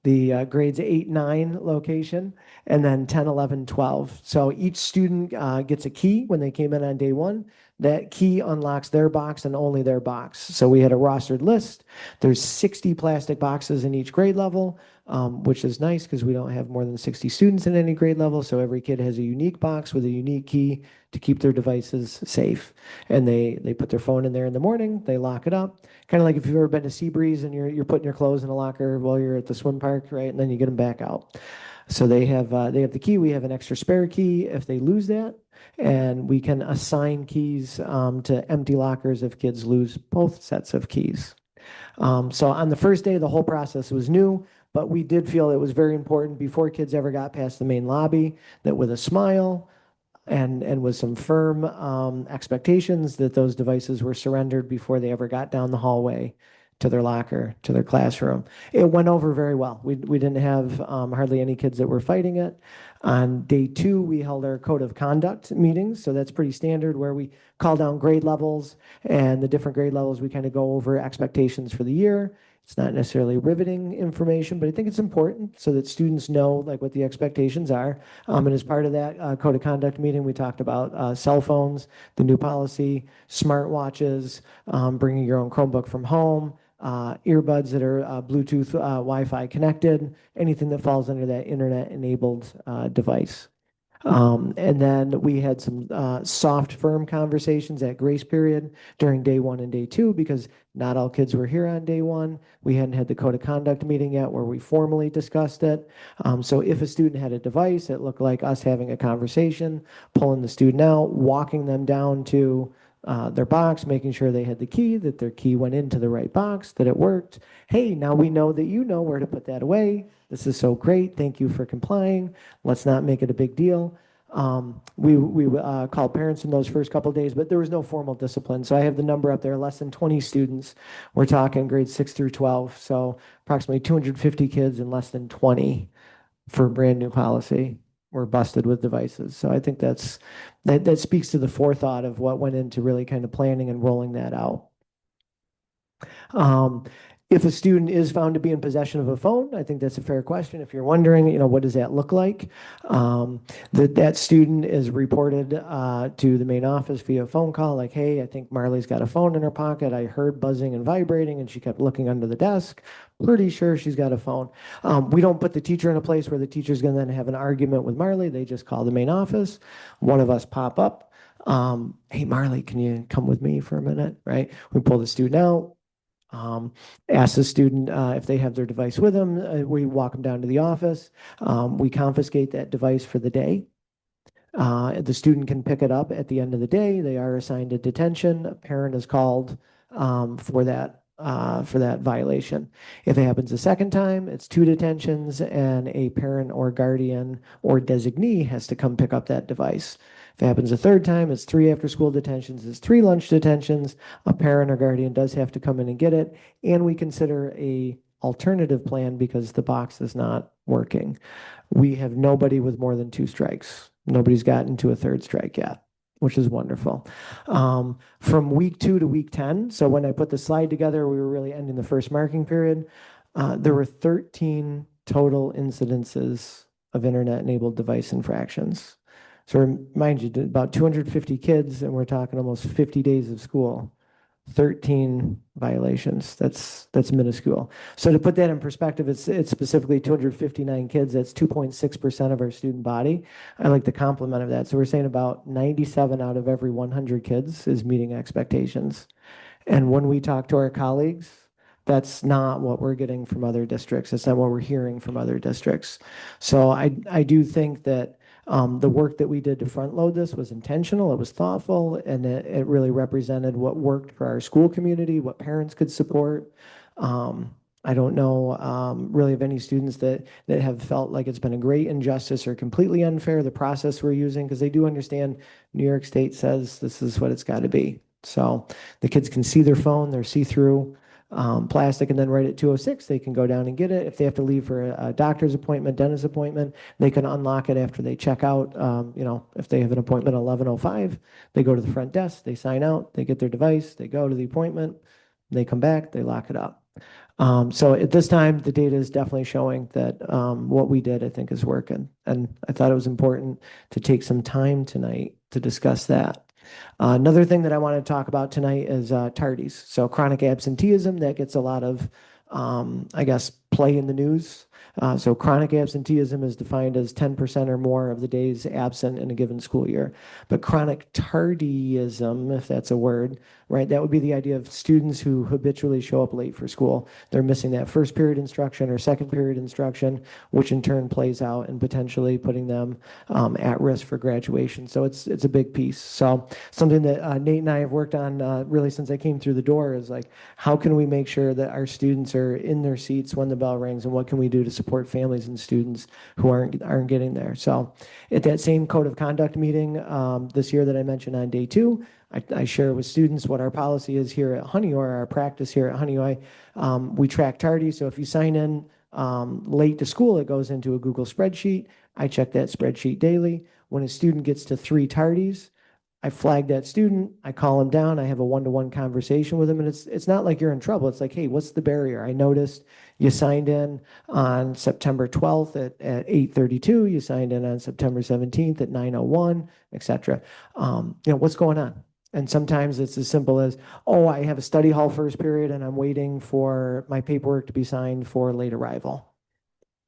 Speaker 15: the grades 8-9 location, and then 10, 11, 12. So each student gets a key when they came in on day one. That key unlocks their box and only their box. So we had a rostered list. There's 60 plastic boxes in each grade level, which is nice because we don't have more than 60 students in any grade level. So every kid has a unique box with a unique key to keep their devices safe. And they put their phone in there in the morning, they lock it up. Kind of like if you've ever been to Seabreeze and you're putting your clothes in a locker while you're at the swim park, right? And then you get them back out. So they have the key. We have an extra spare key if they lose that. And we can assign keys to empty lockers if kids lose both sets of keys. So on the first day, the whole process was new, but we did feel it was very important before kids ever got past the main lobby that with a smile and with some firm expectations that those devices were surrendered before they ever got down the hallway to their locker, to their classroom. It went over very well. We didn't have hardly any kids that were fighting it. On day 2, we held our code of conduct meetings. So that's pretty standard where we call down grade levels, and the different grade levels, we kind of go over expectations for the year. It's not necessarily riveting information, but I think it's important so that students know like what the expectations are. And as part of that code of conduct meeting, we talked about cell phones, the new policy, smartwatches, bringing your own Chromebook from home, earbuds that are Bluetooth, Wi-Fi connected, anything that falls under that internet-enabled device. And then we had some soft, firm conversations at grace period during day 1 and day 2 because not all kids were here on day 1. We hadn't had the code of conduct meeting yet where we formally discussed it. So if a student had a device, it looked like us having a conversation, pulling the student out, walking them down to their box, making sure they had the key, that their key went into the right box, that it worked. Hey, now we know that you know where to put that away. This is so great. Thank you for complying. Let's not make it a big deal. We called parents in those first couple of days, but there was no formal discipline. So I have the number up there, less than 20 students. We're talking grades 6 through 12. So approximately 250 kids and less than 20 for a brand new policy were busted with devices. So I think that speaks to the forethought of what went into really kind of planning and rolling that out. If a student is found to be in possession of a phone, I think that's a fair question. If you're wondering, what does that look like? That student is reported to the main office via phone call, like, hey, I think Marley's got a phone in her pocket. I heard buzzing and vibrating, and she kept looking under the desk. Pretty sure she's got a phone. We don't put the teacher in a place where the teacher's going to then have an argument with Marley. They just call the main office. One of us pop up. Hey, Marley, can you come with me for a minute? Right? We pull the student out. Ask the student if they have their device with them. We walk them down to the office. We confiscate that device for the day. The student can pick it up at the end of the day. They are assigned a detention. A parent is called for that violation. If it happens a second time, it's 2 detentions, and a parent or guardian or designee has to come pick up that device. If it happens a third time, it's 3 after-school detentions, it's 3 lunch detentions. A parent or guardian does have to come in and get it, and we consider a alternative plan because the box is not working. We have nobody with more than 2 strikes. Nobody's gotten to a 3rd strike yet, which is wonderful. From week 2 to week 10, so when I put the slide together, we were really ending the first marking period. There were 13 total incidences of internet-enabled device infractions. So remind you, about 250 kids, and we're talking almost 50 days of school. 13 violations. That's minuscule. So to put that in perspective, it's specifically 259 kids. That's 2.6% of our student body. I like the complement of that. So we're saying about 97 out of every 100 kids is meeting expectations. And when we talk to our colleagues, that's not what we're getting from other districts. That's not what we're hearing from other districts. So I do think that the work that we did to front load this was intentional, it was thoughtful, and it really represented what worked for our school community, what parents could support. I don't know really of any students that have felt like it's been a great injustice or completely unfair, the process we're using, because they do understand New York State says this is what it's got to be. So the kids can see their phone, they're see-through plastic, and then right at 2:06, they can go down and get it. If they have to leave for a doctor's appointment, dentist appointment, they can unlock it after they check out. If they have an appointment at 11:05, they go to the front desk, they sign out, they get their device, they go to the appointment, they come back, they lock it up. So at this time, the data is definitely showing that what we did, I think, is working. And I thought it was important to take some time tonight to discuss that. Another thing that I want to talk about tonight is tardies. So chronic absenteeism, that gets a lot of, play in the news. So chronic absenteeism is defined as 10% or more of the days absent in a given school year. But chronic tardyism, if that's a word, right, that would be the idea of students who habitually show up late for school. They're missing that first period instruction or second period instruction, which in turn plays out and potentially putting them at risk for graduation. So it's a big piece. So something that Nate and I have worked on really since I came through the door is like, how can we make sure that our students are in their seats when the bell rings, and what can we do to support families and students who aren't getting there? So at that same code of conduct meeting this year that I mentioned on day 2, I share with students what our policy is here at Honeyoy, our practice here at Honeyoy. We track tardy, so if you sign in late to school, it goes into a Google spreadsheet. I check that spreadsheet daily. When a student gets to 3 tardies, I flag that student, I call him down, I have a one-to-one conversation with him, and it's not like you're in trouble. It's like, hey, what's the barrier? I noticed you signed in on September 12th at 8:32, you signed in on September 17th at 9:01, et cetera. What's going on? And sometimes it's as simple as, oh, I have a study hall first period and I'm waiting for my paperwork to be signed for late arrival.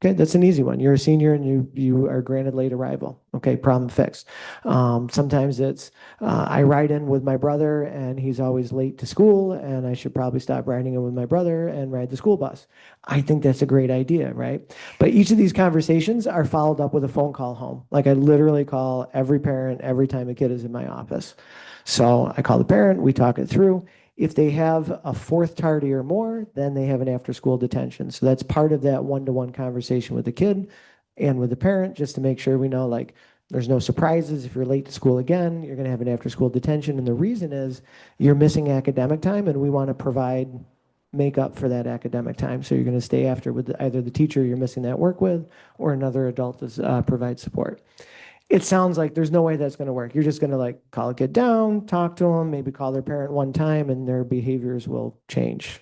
Speaker 15: Okay, that's an easy one. You're a senior and you are granted late arrival. Okay, problem fixed. Sometimes it's I ride in with my brother and he's always late to school, and I should probably stop riding in with my brother and ride the school bus. I think that's a great idea, right? But each of these conversations are followed up with a phone call home. Like I literally call every parent every time a kid is in my office. So I call the parent, we talk it through. If they have a fourth tardy or more, then they have an after-school detention. So that's part of that one-to-one conversation with the kid and with the parent, just to make sure we know, like, there's no surprises. If you're late to school again, you're going to have an after-school detention. And the reason is you're missing academic time, and we want to provide make up for that academic time. So you're going to stay after with either the teacher you're missing that work with or another adult to provide support. It sounds like there's no way that's going to work. You're just going to like call a kid down, talk to them, maybe call their parent one time, and their behaviors will change.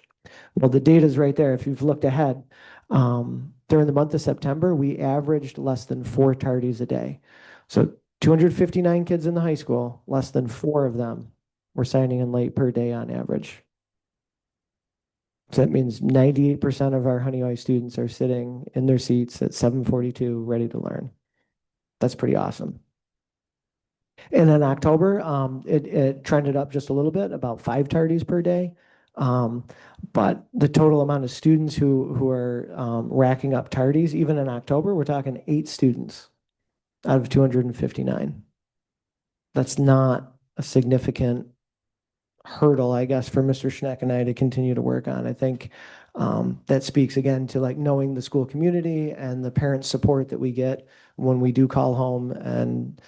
Speaker 15: Well, the data is right there. If you've looked ahead, during the month of September, we averaged less than 4 tardies a day. So 259 kids in the high school, less than 4 of them were signing in late per day on average. So that means 98% of our Honeywell students are sitting in their seats at 7:42, ready to learn. That's pretty awesome. And in October, it trended up just a little bit, about 5 tardies per day. But the total amount of students who are racking up tardies, even in October, we're talking 8 students out of 259. That's not a significant hurdle, I guess, for Mr. Schneck and I to continue to work on. I think that speaks again to like knowing the school community and the parent support that we get when we do call home, and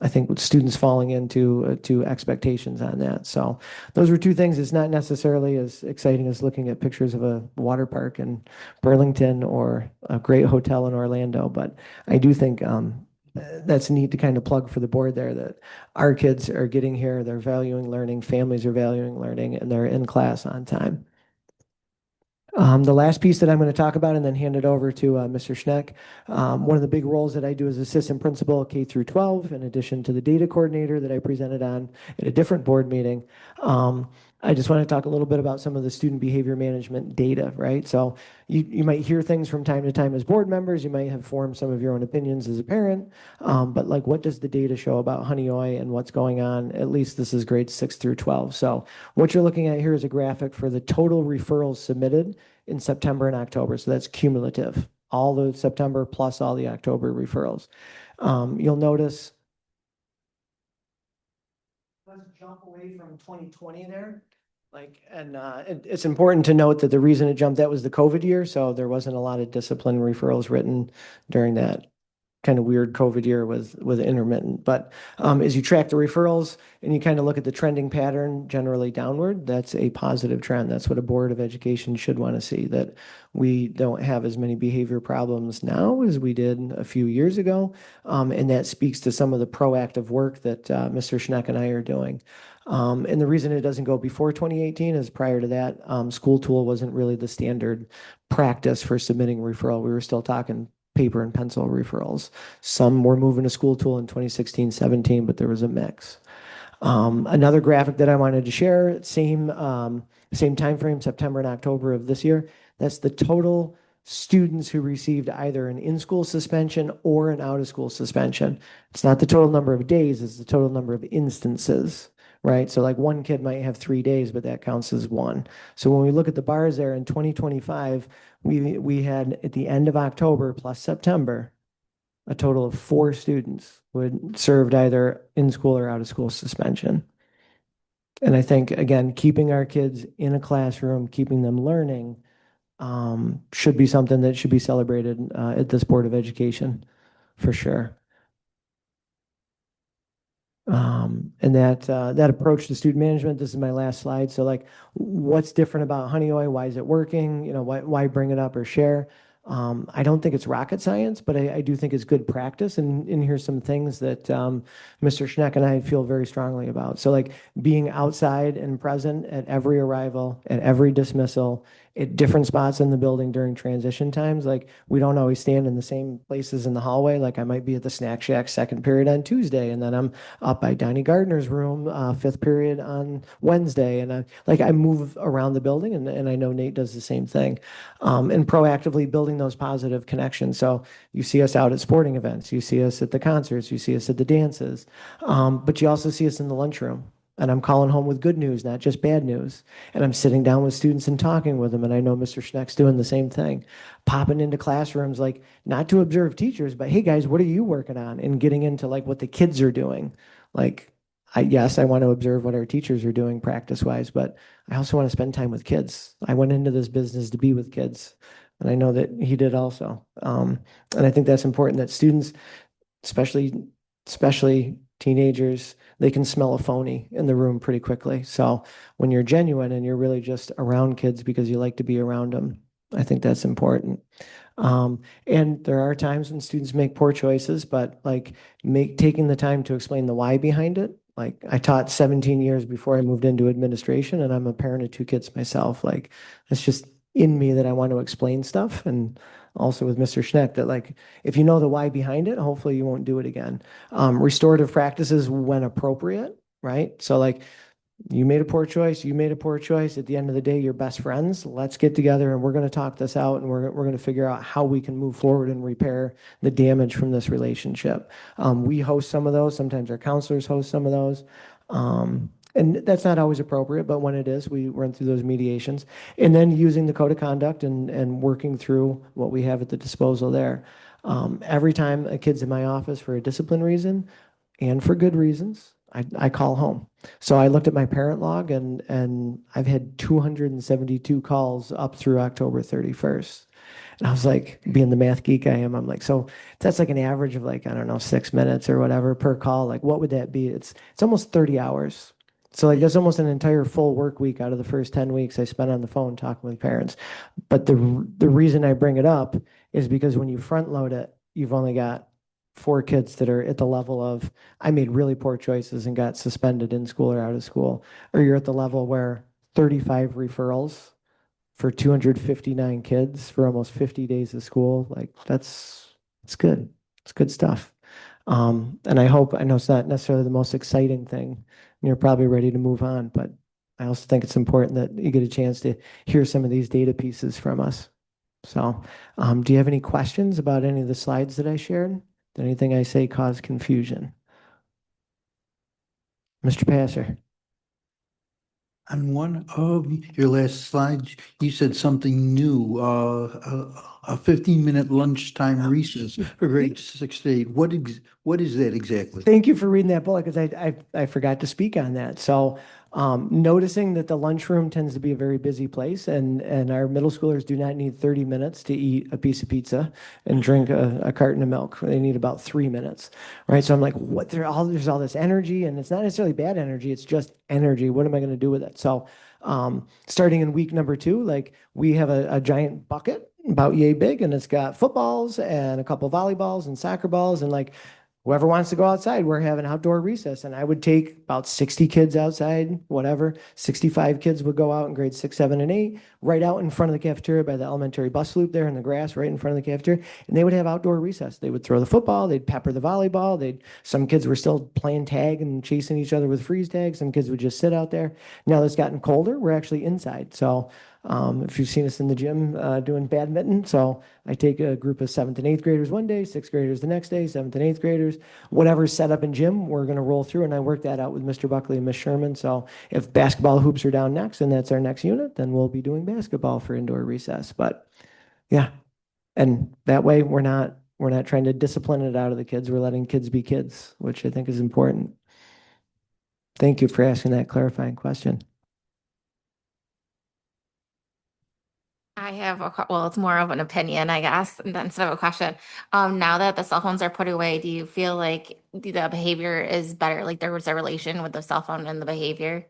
Speaker 15: I think with students falling into to expectations on that. So those were 2 things. It's not necessarily as exciting as looking at pictures of a water park in Burlington or a great hotel in Orlando, but I do think that's neat to kind of plug for the board there, that our kids are getting here, they're valuing learning, families are valuing learning, and they're in class on time. The last piece that I'm going to talk about and then hand it over to Mr. Schneck. One of the big roles that I do as assistant principal K through 12, in addition to the data coordinator that I presented on at a different board meeting. I just want to talk a little bit about some of the student behavior management data, right? So you might hear things from time to time as board members. You might have formed some of your own opinions as a parent. But like, what does the data show about Honeyoy and what's going on? At least this is grades 6 through 12. So what you're looking at here is a graphic for the total referrals submitted in September and October. So that's cumulative, all the September plus all the October referrals. You'll notice, let's jump away from 2020 there. Like, and it's important to note that the reason it jumped, that was the COVID year. So there wasn't a lot of discipline referrals written during that kind of weird COVID year with intermittent. But as you track the referrals and you kind of look at the trending pattern generally downward, that's a positive trend. That's what a board of education should want to see, that we don't have as many behavior problems now as we did a few years ago. And that speaks to some of the proactive work that Mr. Schneck and I are doing. And the reason it doesn't go before 2018 is prior to that, school tool wasn't really the standard practice for submitting referral. We were still talking paper and pencil referrals. Some were moving to school tool in 2016, 17, but there was a mix. Another graphic that I wanted to share, same time frame, September and October of this year. That's the total students who received either an in-school suspension or an out-of-school suspension. It's not the total number of days, it's the total number of instances, right? So like one kid might have 3 days, but that counts as one. So when we look at the bars there in 2025, we had at the end of October plus September, a total of 4 students who had served either in-school or out-of-school suspension. And I think, again, keeping our kids in a classroom, keeping them learning, should be something that should be celebrated at this Board of Education, for sure. And that approach to student management, this is my last slide. So like, what's different about Honeyoy? Why is it working? You know, why bring it up or share? I don't think it's rocket science, but I do think it's good practice. And here's some things that Mr. Schneck and I feel very strongly about. So like being outside and present at every arrival, at every dismissal, at different spots in the building during transition times. Like, we don't always stand in the same places in the hallway. Like, I might be at the snack shack second period on Tuesday, and then I'm up by Donnie Gardner's room, fifth period on Wednesday. And I move around the building, and I know Nate does the same thing. And proactively building those positive connections. So you see us out at sporting events, you see us at the concerts, you see us at the dances, but you also see us in the lunchroom. And I'm calling home with good news, not just bad news. And I'm sitting down with students and talking with them. And I know Mr. Schneck's doing the same thing, popping into classrooms, like, not to observe teachers, but hey guys, what are you working on? And getting into like what the kids are doing. Like, yes, I want to observe what our teachers are doing practice wise, but I also want to spend time with kids. I went into this business to be with kids. And I know that he did also. And I think that's important, that students, especially teenagers, they can smell a phony in the room pretty quickly. So when you're genuine and you're really just around kids because you like to be around them, I think that's important. And there are times when students make poor choices, but like taking the time to explain the why behind it. Like, I taught 17 years before I moved into administration, and I'm a parent of two kids myself. Like, it's just in me that I want to explain stuff. And also with Mr. Schneck, that like, if you know the why behind it, hopefully you won't do it again. Restorative practices when appropriate, right? So like, you made a poor choice, you made a poor choice. At the end of the day, you're best friends. Let's get together and we're going to talk this out, and we're going to figure out how we can move forward and repair the damage from this relationship. We host some of those. Sometimes our counselors host some of those. And that's not always appropriate, but when it is, we run through those mediations. And then using the code of conduct and working through what we have at the disposal there. Every time a kid's in my office for a discipline reason and for good reasons, I call home. So I looked at my parent log, and I've had 272 calls up through October 31st. And I was like, being the math geek I am, I'm like, so that's like an average of like, I don't know, 6 minutes or whatever per call. Like, what would that be? It's almost 30 hours. So like, that's almost an entire full work week out of the first 10 weeks I spent on the phone talking with parents. But the reason I bring it up is because when you front load it, you've only got 4 kids that are at the level of, I made really poor choices and got suspended in school or out of school. Or you're at the level where 35 referrals for 259 kids for almost 50 days of school. Like, it's good. It's good stuff. And I know it's not necessarily the most exciting thing, and you're probably ready to move on, but I also think it's important that you get a chance to hear some of these data pieces from us. So, do you have any questions about any of the slides that I shared? Did anything I say cause confusion? Mr. Passer?
Speaker 4: On one of your last slides, you said something new, a 15-minute lunchtime recess for grades 6 to 8. What is that exactly?
Speaker 15: Thank you for reading that bullet, because I forgot to speak on that. So noticing that the lunchroom tends to be a very busy place, and our middle schoolers do not need 30 minutes to eat a piece of pizza and drink a carton of milk. They need about 3 minutes, right? So I'm like, there's all this energy, and it's not necessarily bad energy, it's just energy. What am I going to do with it? So starting in week number 2, like, we have a giant bucket about yay big, and it's got footballs and a couple volleyballs and soccer balls, and like, whoever wants to go outside, we're having outdoor recess. And I would take about 60 kids outside, whatever. 65 kids would go out in grades 6, 7, and 8, right out in front of the cafeteria by the elementary bus loop there in the grass, right in front of the cafeteria. And they would have outdoor recess. They would throw the football, they'd pepper the volleyball. Some kids were still playing tag and chasing each other with freeze tag. Some kids would just sit out there. Now that it's gotten colder, we're actually inside. So if you've seen us in the gym doing badminton, so I take a group of 7th and 8th graders one day, 6th graders the next day, 7th and 8th graders, whatever's set up in gym, we're going to roll through. And I work that out with Mr. Buckley and Miss Sherman. So if basketball hoops are down next and that's our next unit, then we'll be doing basketball for indoor recess. But yeah, and that way we're not trying to discipline it out of the kids. We're letting kids be kids, which I think is important. Thank you for asking that clarifying question.
Speaker 6: I have well, it's more of an opinion, I guess, instead of a question. Now that the cell phones are put away, do you feel like the behavior is better? Like, there was a relation with the cell phone and the behavior,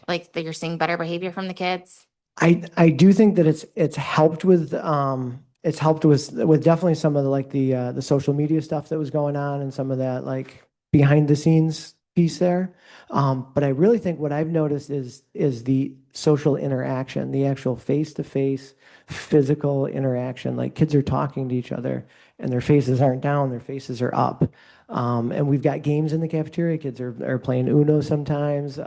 Speaker 6: like that you're seeing better behavior from the kids?
Speaker 15: I do think that it's helped with definitely some of the social media stuff that was going on, and some of that like behind the scenes piece there. But I really think what I've noticed is the social interaction, the actual face-to-face physical interaction. Like kids are talking to each other and their faces aren't down, their faces are up. And we've got games in the cafeteria. Kids are playing Uno sometimes.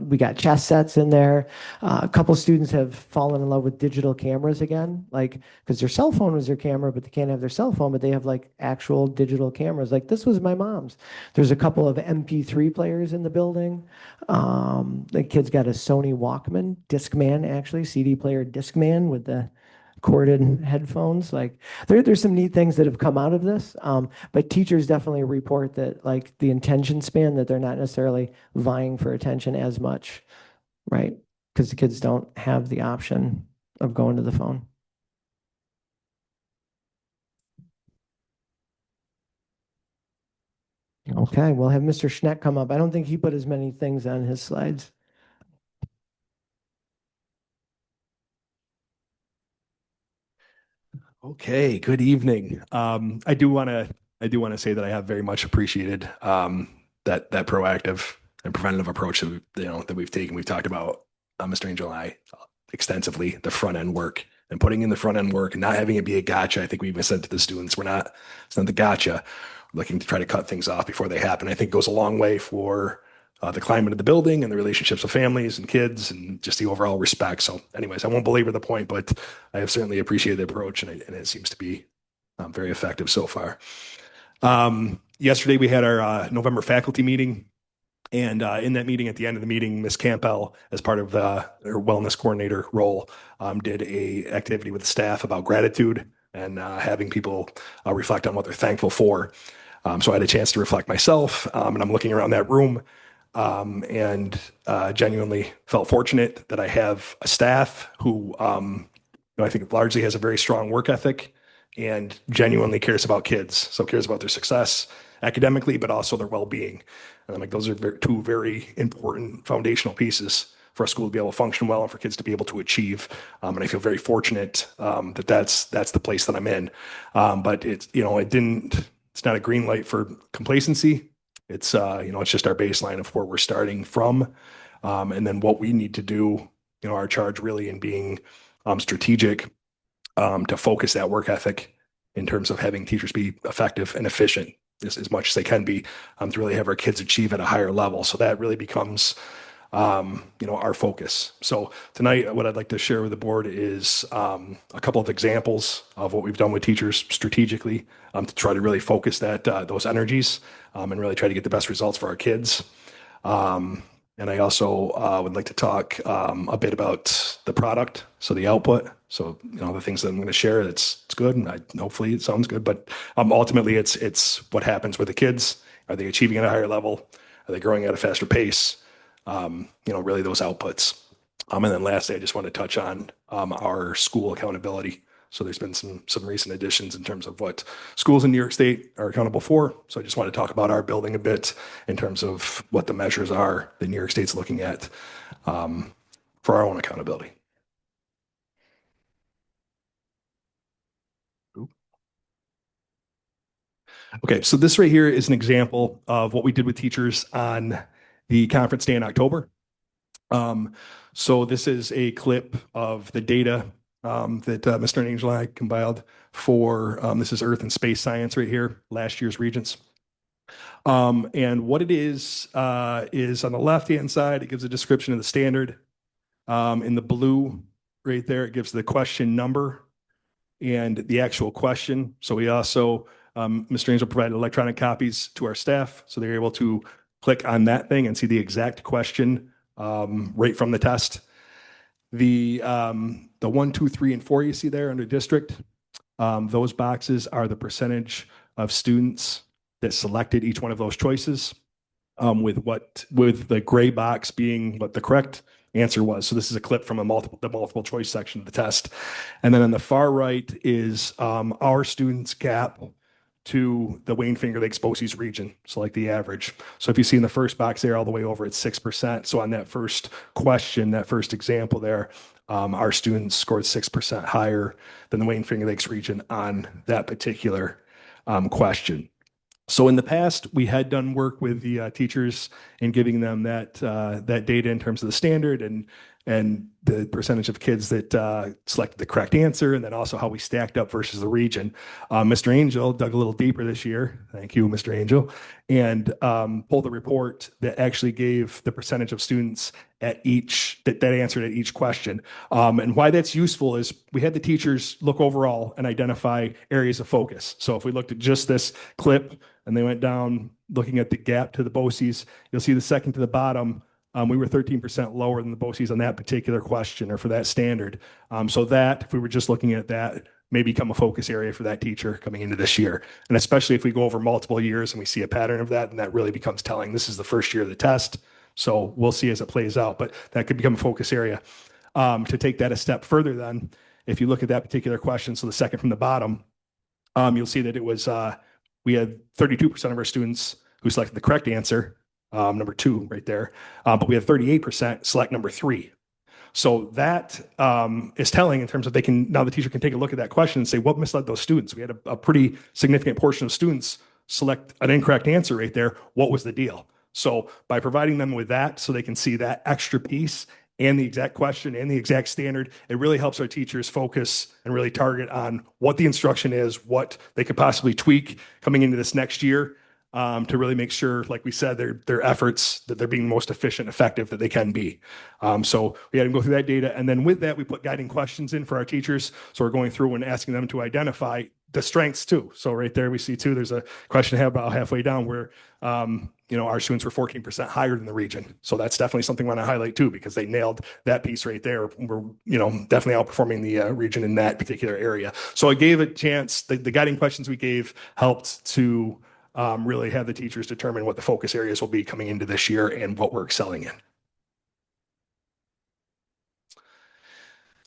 Speaker 15: We got chess sets in there. A couple students have fallen in love with digital cameras again, like because their cell phone was their camera, but they can't have their cell phone, but they have like actual digital cameras. Like this was my mom's. There's a couple of MP3 players in the building. The kid's got a Sony Walkman, Discman actually, CD player Discman with the corded headphones. Like there's some neat things that have come out of this. But teachers definitely report that like the attention span, that they're not necessarily vying for attention as much, right? Because the kids don't have the option of going to the phone. Okay, we'll have Mr. Schneck come up. I don't think he put as many things on his slides.
Speaker 13: Okay, good evening. I do want to say that I have very much appreciated that proactive and preventative approach that we've taken. We've talked about Mr. Angel and I extensively, the front end work and putting in the front end work and not having it be a gotcha. I think we even said to the students, it's not the gotcha. We're looking to try to cut things off before they happen. I think it goes a long way for the climate of the building and the relationships with families and kids and just the overall respect. So anyways, I won't belabor the point, but I have certainly appreciated the approach and it seems to be very effective so far. Yesterday we had our November faculty meeting. And in that meeting, at the end of the meeting, Ms. Campbell, as part of her wellness coordinator role, did a activity with the staff about gratitude and having people reflect on what they're thankful for. So I had a chance to reflect myself, and I'm looking around that room and genuinely felt fortunate that I have a staff who I think largely has a very strong work ethic and genuinely cares about kids. So cares about their success academically, but also their well-being. And I'm like, those are two very important foundational pieces for a school to be able to function well and for kids to be able to achieve. And I feel very fortunate that that's the place that I'm in. But it's not a green light for complacency. It's it's just our baseline of where we're starting from, and then what we need to do. Our charge really in being strategic to focus that work ethic in terms of having teachers be effective and efficient as much as they can be, to really have our kids achieve at a higher level. So that really becomes our focus. So tonight, what I'd like to share with the board is a couple of examples of what we've done with teachers strategically to try to really focus those energies and really try to get the best results for our kids. And I also would like to talk a bit about the product, so the output. So the things that I'm going to share, it's good, and hopefully it sounds good. But ultimately, it's what happens with the kids. Are they achieving at a higher level? Are they growing at a faster pace? Really those outputs. And then lastly, I just want to touch on our school accountability. So there's been some recent additions in terms of what schools in New York State are accountable for. So I just want to talk about our building a bit in terms of what the measures are that New York State's looking at for our own accountability. Okay, so this right here is an example of what we did with teachers on the conference day in October. So this is a clip of the data that Mr. Angel and I compiled for, this is Earth and Space Science right here, last year's Regents. And what it is on the left-hand side, it gives a description of the standard. In the blue right there, it gives the question number and the actual question. So we also, Mr. Angel provided electronic copies to our staff, so they're able to click on that thing and see the exact question right from the test. The 1, 2, 3, and 4 you see there under district, those boxes are the percentage of students that selected each one of those choices, with the gray box being what the correct answer was. So this is a clip from the multiple choice section of the test. And then on the far right is our students' gap to the Wayne Finger Lakes BOCES region, so like the average. So if you see in the first box there, all the way over, it's 6%. So on that first question, that first example there, our students scored 6% higher than the Wayne Finger Lakes region on that particular question. So in the past, we had done work with the teachers in giving them that data in terms of the standard and and the percentage of kids that selected the correct answer, and then also how we stacked up versus the region. Mr. Angel dug a little deeper this year. Thank you, Mr. Angel, and pulled a report that actually gave the percentage of students at each that answered at each question. And why that's useful is we had the teachers look overall and identify areas of focus. So if we looked at just this clip and they went down looking at the gap to the BOCES, you'll see the second to the bottom. We were 13% lower than the BOCES on that particular question or for that standard. So that, if we were just looking at that, may become a focus area for that teacher coming into this year. And especially if we go over multiple years and we see a pattern of that, and that really becomes telling. This is the first year of the test. So we'll see as it plays out, but that could become a focus area. To take that a step further then, if you look at that particular question, so the second from the bottom, you'll see that it was, we had 32% of our students who selected the correct answer, number 2 right there, but we had 38% select number 3. So that is telling in terms of now the teacher can take a look at that question and say, what misled those students? We had a pretty significant portion of students select an incorrect answer right there. What was the deal? So by providing them with that so they can see that extra piece and the exact question and the exact standard, it really helps our teachers focus and really target on what the instruction is, what they could possibly tweak coming into this next year, to really make sure, like we said, their efforts, that they're being most efficient, effective that they can be. So we had to go through that data. And then with that, we put guiding questions in for our teachers. So we're going through and asking them to identify the strengths too. So right there, we see too, there's a question about halfway down where, our students were 14% higher than the region. So that's definitely something I want to highlight too, because they nailed that piece right there. We're, definitely outperforming the region in that particular area. So it gave a chance, the guiding questions we gave helped to really have the teachers determine what the focus areas will be coming into this year and what we're excelling in.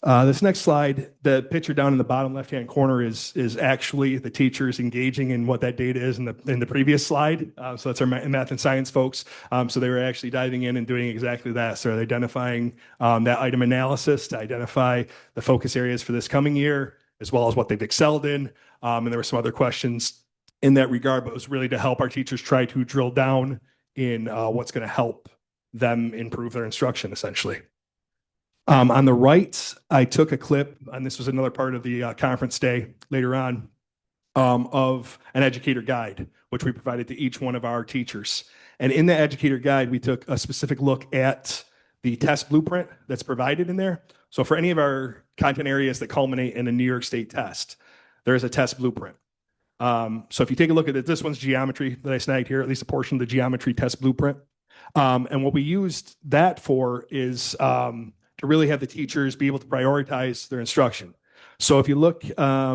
Speaker 13: This next slide, the picture down in the bottom left-hand corner is actually the teachers engaging in what that data is in the previous slide. So that's our math and science folks. So they were actually diving in and doing exactly that. So they're identifying that item analysis to identify the focus areas for this coming year, as well as what they've excelled in. And there were some other questions in that regard, but it was really to help our teachers try to drill down in what's going to help them improve their instruction, essentially. On the right, I took a clip, and this was another part of the conference day later on, of an educator guide, which we provided to each one of our teachers. And in the educator guide, we took a specific look at the test blueprint that's provided in there. So for any of our content areas that culminate in a New York State test, there is a test blueprint. So if you take a look at it, this one's geometry that I snagged here, at least a portion of the geometry test blueprint. And what we used that for is to really have the teachers be able to prioritize their instruction. So if you look, I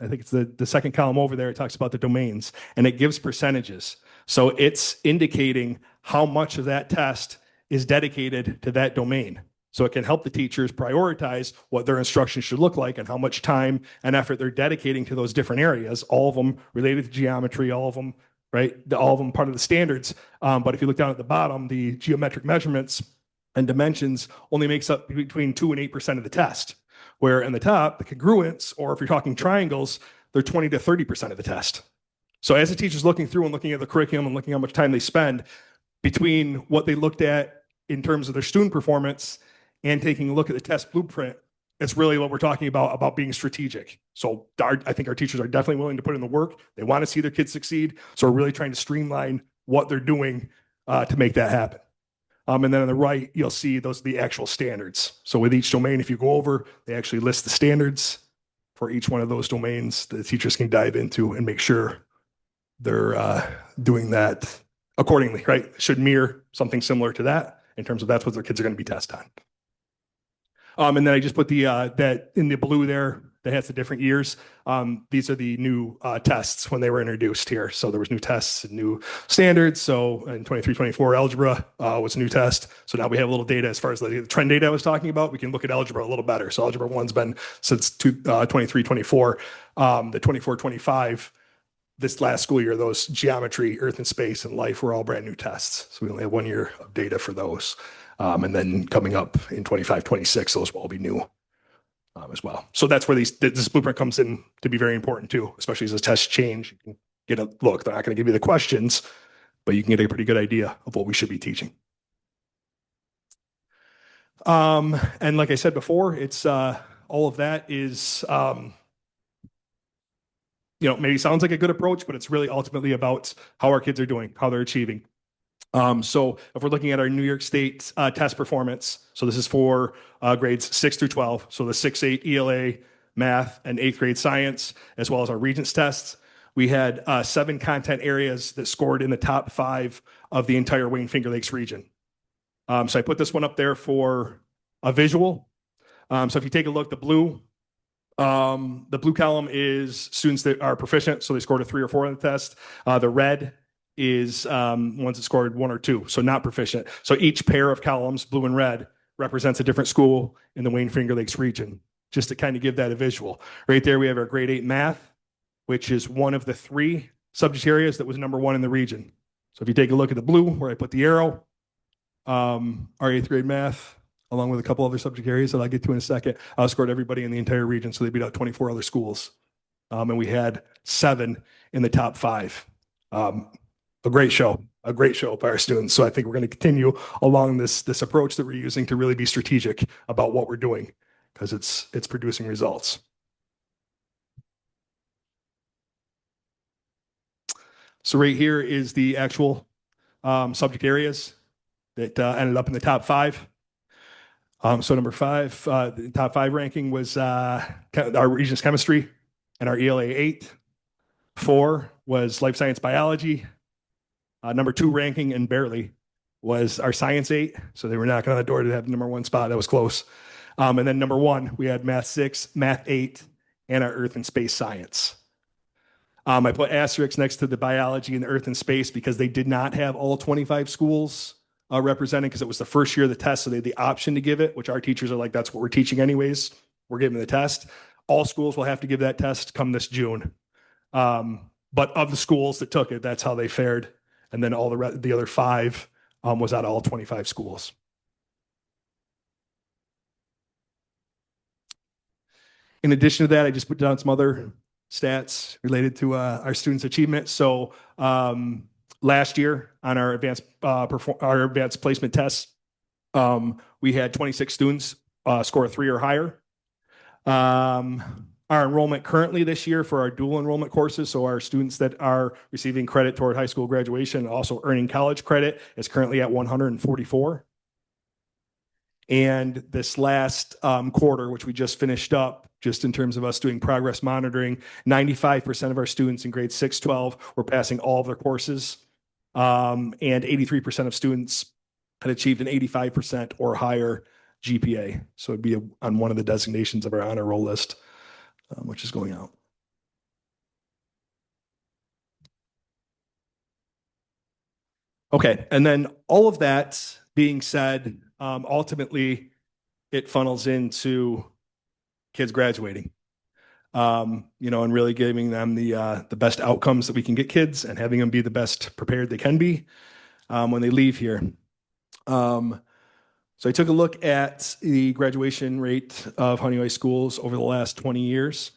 Speaker 13: think it's the second column over there, it talks about the domains, and it gives percentages. So it's indicating how much of that test is dedicated to that domain. So it can help the teachers prioritize what their instruction should look like and how much time and effort they're dedicating to those different areas, all of them related to geometry, all of them, right? All of them part of the standards. But if you look down at the bottom, the geometric measurements and dimensions only makes up between 2 and 8% of the test. Where in the top, the congruence, or if you're talking triangles, they're 20 to 30% of the test. So as the teacher's looking through and looking at the curriculum and looking at how much time they spend, between what they looked at in terms of their student performance and taking a look at the test blueprint, it's really what we're talking about being strategic. So I think our teachers are definitely willing to put in the work. They want to see their kids succeed. So we're really trying to streamline what they're doing to make that happen. And then on the right, you'll see those are the actual standards. So with each domain, if you go over, they actually list the standards for each one of those domains that the teachers can dive into and make sure they're doing that accordingly, right? Should mirror something similar to that in terms of that's what their kids are going to be tested on. And then I just put that in the blue there that has the different years. These are the new tests when they were introduced here. So there was new tests and new standards. So in 23-24, algebra was a new test. So now we have a little data as far as the trend data I was talking about. We can look at algebra a little better. So algebra 1's been since 23-24. The 24-25, this last school year, those geometry, earth and space, and life were all brand new tests. So we only have 1 year of data for those. And then coming up in 25-26, those will all be new as well. So that's where this blueprint comes in to be very important too, especially as the tests change. You can get a look. They're not going to give you the questions, but you can get a pretty good idea of what we should be teaching. And like I said before, it's all of that is maybe sounds like a good approach, but it's really ultimately about how our kids are doing, how they're achieving. So if we're looking at our New York State test performance, so this is for grades 6 through 12, so the 6-8 ELA, math, and 8th grade science, as well as our Regents tests, we had 7 content areas that scored in the top 5 of the entire Wayne Finger Lakes region. So I put this one up there for a visual. So if you take a look, the blue column is students that are proficient, so they scored a 3 or 4 on the test. The red is ones that scored 1 or 2, so not proficient. So each pair of columns, blue and red, represents a different school in the Wayne Finger Lakes region, just to kind of give that a visual. Right there, we have our grade 8 math, which is one of the 3 subject areas that was number 1 in the region. So if you take a look at the blue, where I put the arrow, our 8th grade math, along with a couple other subject areas that I'll get to in a second, scored everybody in the entire region, so they beat out 24 other schools. And we had 7 in the top 5. A great show by our students. So I think we're going to continue along this approach that we're using to really be strategic about what we're doing, because it's producing results. So right here is the actual subject areas that ended up in the top 5. So number 5, the top 5 ranking was our Regents chemistry and our ELA 8. 4 was life science biology. Number 2 ranking, and barely, was our science 8. So they were knocking on the door to have the number 1 spot. That was close. And then number 1, we had math 6, math 8, and our earth and space science. I put asterisks next to the biology and the earth and space because they did not have all 25 schools represented, because it was the first year of the test. So they had the option to give it, which our teachers are like, that's what we're teaching anyways. We're giving the test. All schools will have to give that test come this June. But of the schools that took it, that's how they fared. And then all the other 5 was out of all 25 schools. In addition to that, I just put down some other stats related to our students' achievement. So last year on our advanced placement tests, we had 26 students score a 3 or higher. Our enrollment currently this year for our dual enrollment courses, so our students that are receiving credit toward high school graduation and also earning college credit, is currently at 144. And this last quarter, which we just finished up, just in terms of us doing progress monitoring, 95% of our students in grades 6-12 were passing all of their courses, and 83% of students had achieved an 85% or higher GPA. So it'd be on one of the designations of our honor roll list, which is going out. Okay, and then all of that being said, ultimately it funnels into kids graduating, and really giving them the best outcomes that we can get kids, and having them be the best prepared they can be when they leave here. So I took a look at the graduation rate of Honeywell schools over the last 20 years.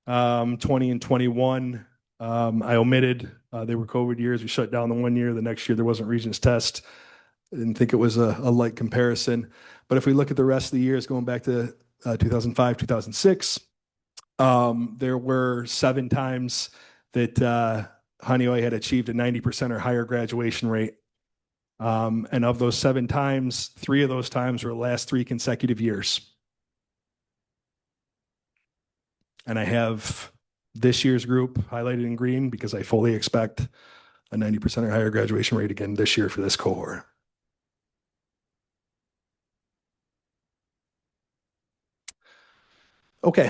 Speaker 13: 20 and 21, I omitted. They were COVID years. We shut down the one year. The next year there wasn't Regents test. I didn't think it was a light comparison. But if we look at the rest of the years, going back to 2005, 2006, there were 7 times that Honeywell had achieved a 90% or higher graduation rate. And of those 7 times, 3 of those times were the last 3 consecutive years. And I have this year's group highlighted in green because I fully expect a 90% or higher graduation rate again this year for this cohort. Okay.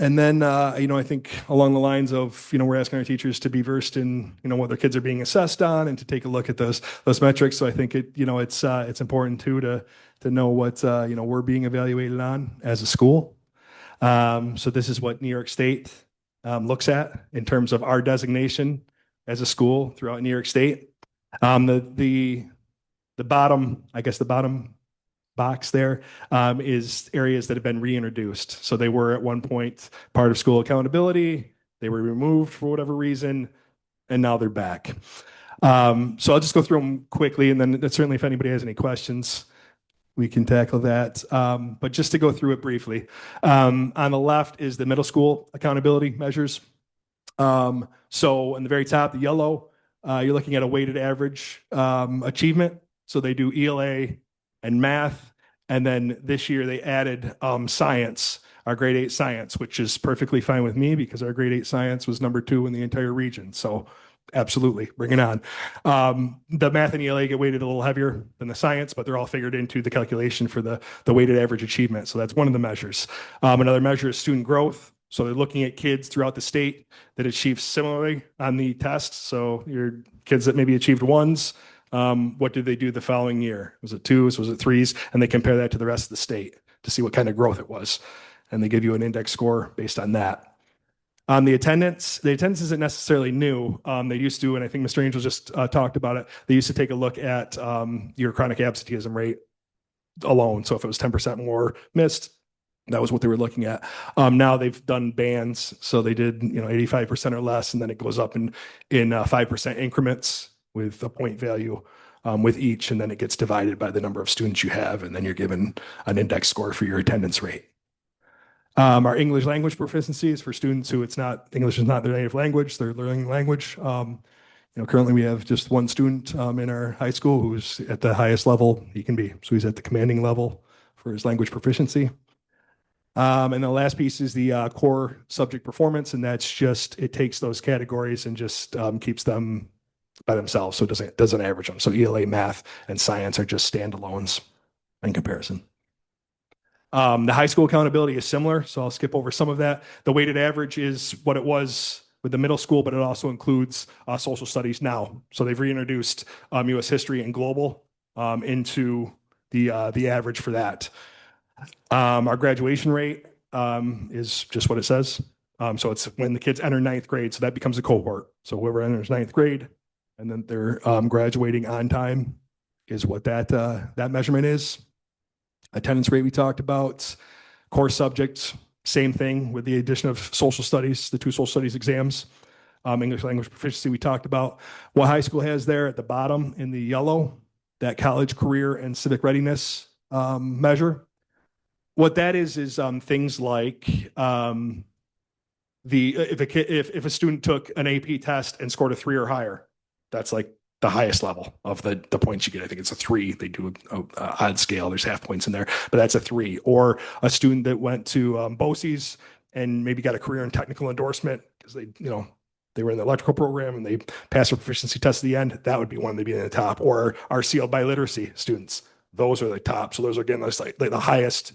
Speaker 13: And then, I think along the lines of, we're asking our teachers to be versed in, what their kids are being assessed on, and to take a look at those metrics. So I think it's important too to know what, we're being evaluated on as a school. So this is what New York State looks at in terms of our designation as a school throughout New York State. The bottom box there is areas that have been reintroduced. So they were at one point part of school accountability. They were removed for whatever reason, and now they're back. So I'll just go through them quickly, and then certainly if anybody has any questions, we can tackle that. But just to go through it briefly, on the left is the middle school accountability measures. So in the very top, the yellow, you're looking at a weighted average achievement. So they do ELA and math. And then this year they added science, our grade 8 science, which is perfectly fine with me because our grade 8 science was number 2 in the entire region. So absolutely, bring it on. The math and ELA get weighted a little heavier than the science, but they're all figured into the calculation for the weighted average achievement. So that's one of the measures. Another measure is student growth. So they're looking at kids throughout the state that achieve similarly on the test. So your kids that maybe achieved ones, what did they do the following year? Was it 2s? Was it 3s? And they compare that to the rest of the state to see what kind of growth it was. And they give you an index score based on that. The attendance isn't necessarily new. They used to, and I think Mr. Angel just talked about it, they used to take a look at your chronic absenteeism rate alone. So if it was 10% more missed, that was what they were looking at. Now they've done bands. So they did, 85% or less, and then it goes up in 5% increments with a point value with each, and then it gets divided by the number of students you have, and then you're given an index score for your attendance rate. Our English language proficiency is for students who English is not their native language, they're learning language. Currently we have just one student in our high school who's at the highest level he can be. So he's at the commanding level for his language proficiency. And the last piece is the core subject performance, and that's just, it takes those categories and just keeps them by themselves, so it doesn't average them. So ELA, math, and science are just standalones in comparison. The high school accountability is similar, so I'll skip over some of that. The weighted average is what it was with the middle school, but it also includes social studies now. So they've reintroduced U.S. history and global into the average for that. Our graduation rate is just what it says. So it's when the kids enter 9th grade, so that becomes a cohort. So whoever enters 9th grade and then they're graduating on time is what that measurement is. Attendance rate we talked about. Core subjects, same thing with the addition of social studies, the 2 social studies exams. English language proficiency we talked about. What high school has there at the bottom in the yellow, that college career and civic readiness measure. What that is things like if a student took an AP test and scored a 3 or higher, that's like the highest level of the points you get. I think it's a 3. They do a odd scale. There's half points in there, but that's a 3. Or a student that went to BoCES and maybe got a career in technical endorsement because they were in the electrical program and they passed a proficiency test at the end. That would be one they'd be in the top. Or our CL biliteracy students, those are the top. So those are again like the highest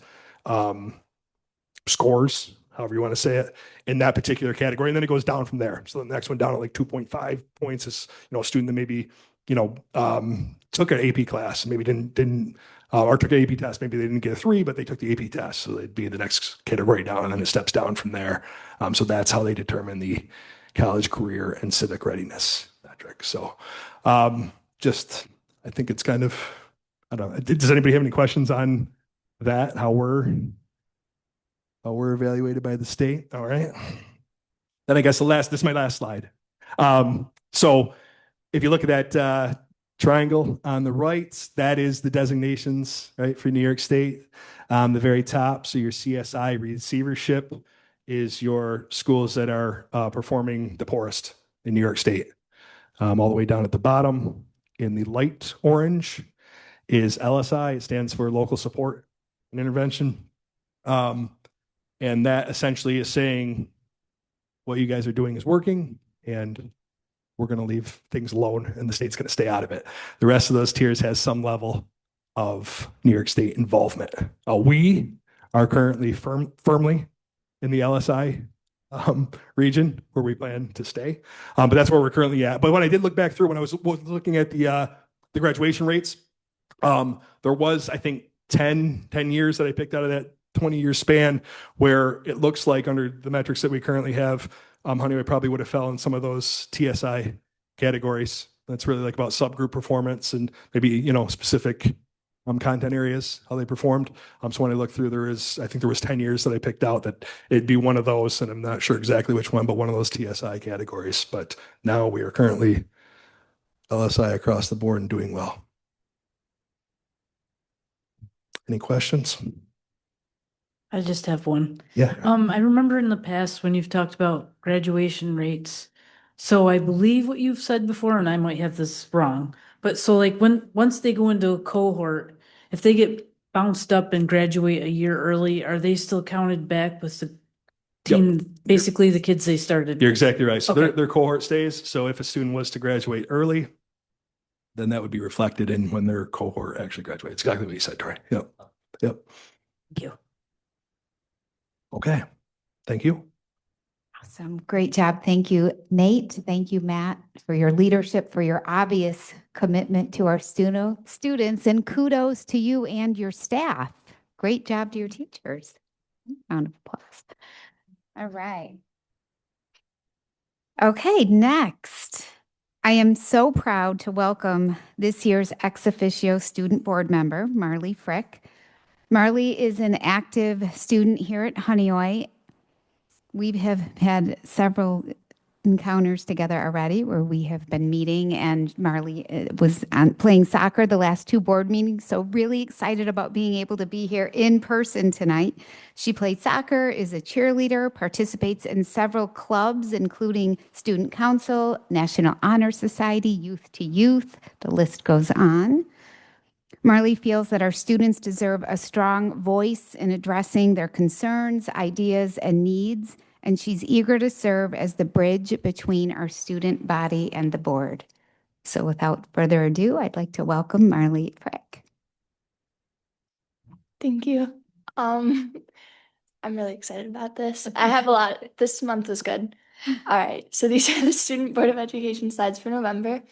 Speaker 13: scores, however you want to say it, in that particular category. And then it goes down from there. So the next one down at like 2.5 points is, a student that maybe, took an AP class, maybe didn't or took an AP test. Maybe they didn't get a 3, but they took the AP test. So they'd be the next category down, and then it steps down from there. So that's how they determine the college career and civic readiness metric. So I think it's kind of, I don't know. Does anybody have any questions on that? How we're evaluated by the state? All right. Then I guess this is my last slide. So if you look at that triangle on the right, that is the designations, right, for New York State. The very top, so your CSI receivership is your schools that are performing the poorest in New York State. All the way down at the bottom in the light orange is LSI. It stands for Local Support and Intervention. And that essentially is saying what you guys are doing is working, and we're going to leave things alone, and the state's going to stay out of it. The rest of those tiers has some level of New York State involvement. We are currently firmly in the LSI region where we plan to stay, but that's where we're currently at. But when I did look back through, when I was looking at the graduation rates, there was, I think, 10 years that I picked out of that 20-year span where it looks like under the metrics that we currently have, Honeywell probably would have fell in some of those TSI categories. That's really like about subgroup performance and maybe, specific content areas, how they performed. So when I looked through, I think there was 10 years that I picked out that it'd be one of those, and I'm not sure exactly which one, but one of those TSI categories. But now we are currently LSI across the board and doing well. Any questions?
Speaker 1: I just have one.
Speaker 13: Yeah.
Speaker 1: I remember in the past when you've talked about graduation rates. So I believe what you've said before, and I might have this wrong, but so like once they go into a cohort, if they get bounced up and graduate a year early, are they still counted back with the team, basically the kids they started
Speaker 13: You're
Speaker 1: with?
Speaker 13: exactly right. So
Speaker 1: Okay.
Speaker 13: their cohort stays. So if a student was to graduate early, then that would be reflected in when their cohort actually graduates. Exactly what you said, Tori. Yep. Yep.
Speaker 1: Thank you.
Speaker 13: Okay. Thank you.
Speaker 7: Awesome. Great job. Thank you, Nate. Thank you, Matt, for your leadership, for your obvious commitment to our students, and kudos to you and your staff. Great job to your teachers. Round of applause. All right. Okay, next. I am so proud to welcome this year's ex officio student board member, Marley Frick. Marley is an active student here at Honeoye. We have had several encounters together already where we have been meeting, and Marley was playing soccer the last 2 board meetings, so really excited about being able to be here in person tonight. She played soccer, is a cheerleader, participates in several clubs, including Student Council, National Honor Society, Youth to Youth, the list goes on. Marley feels that our students deserve a strong voice in addressing their concerns, ideas, and needs, and she's eager to serve as the bridge between our student body and the board. So without further ado, I'd like to welcome Marley Frick.
Speaker 2: Thank you. I'm really excited about this. I have a lot. This month was good. All right. So these are the Student Board of Education slides for November.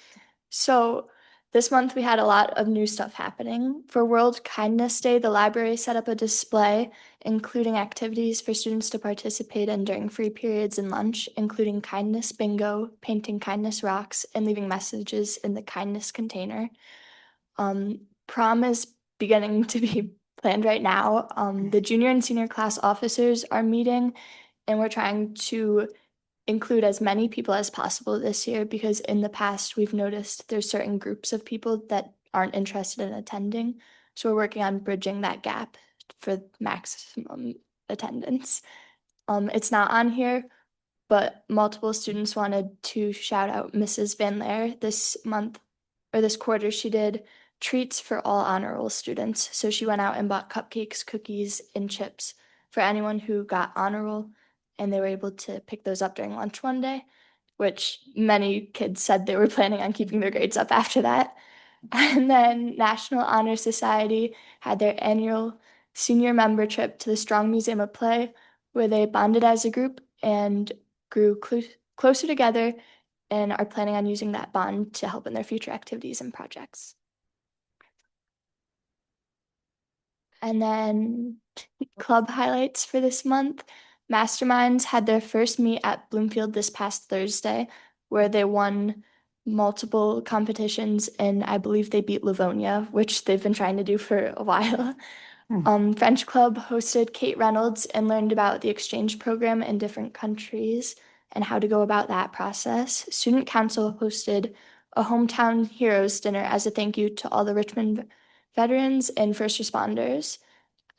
Speaker 2: So this month we had a lot of new stuff happening. For World Kindness Day, the library set up a display including activities for students to participate in during free periods and lunch, including kindness bingo, painting kindness rocks, and leaving messages in the kindness container. Prom is beginning to be planned right now. The junior and senior class officers are meeting, and we're trying to include as many people as possible this year because in the past we've noticed there's certain groups of people that aren't interested in attending. So we're working on bridging that gap for maximum attendance. It's not on here, but multiple students wanted to shout out Mrs. Van Laer this month or this quarter. She did treats for all honor roll students. So she went out and bought cupcakes, cookies, and chips for anyone who got honor roll, and they were able to pick those up during lunch one day, which many kids said they were planning on keeping their grades up after that. And then National Honor Society had their annual senior member trip to the Strong Museum of Play, where they bonded as a group and grew closer together and are planning on using that bond to help in their future activities and projects. And then club highlights for this month. Masterminds had their first meet at Bloomfield this past Thursday, where they won multiple competitions, and I believe they beat Livonia, which they've been trying to do for a while. French Club hosted Kate Reynolds and learned about the exchange program in different countries and how to go about that process. Student Council hosted a hometown heroes dinner as a thank you to all the Richmond veterans and first responders.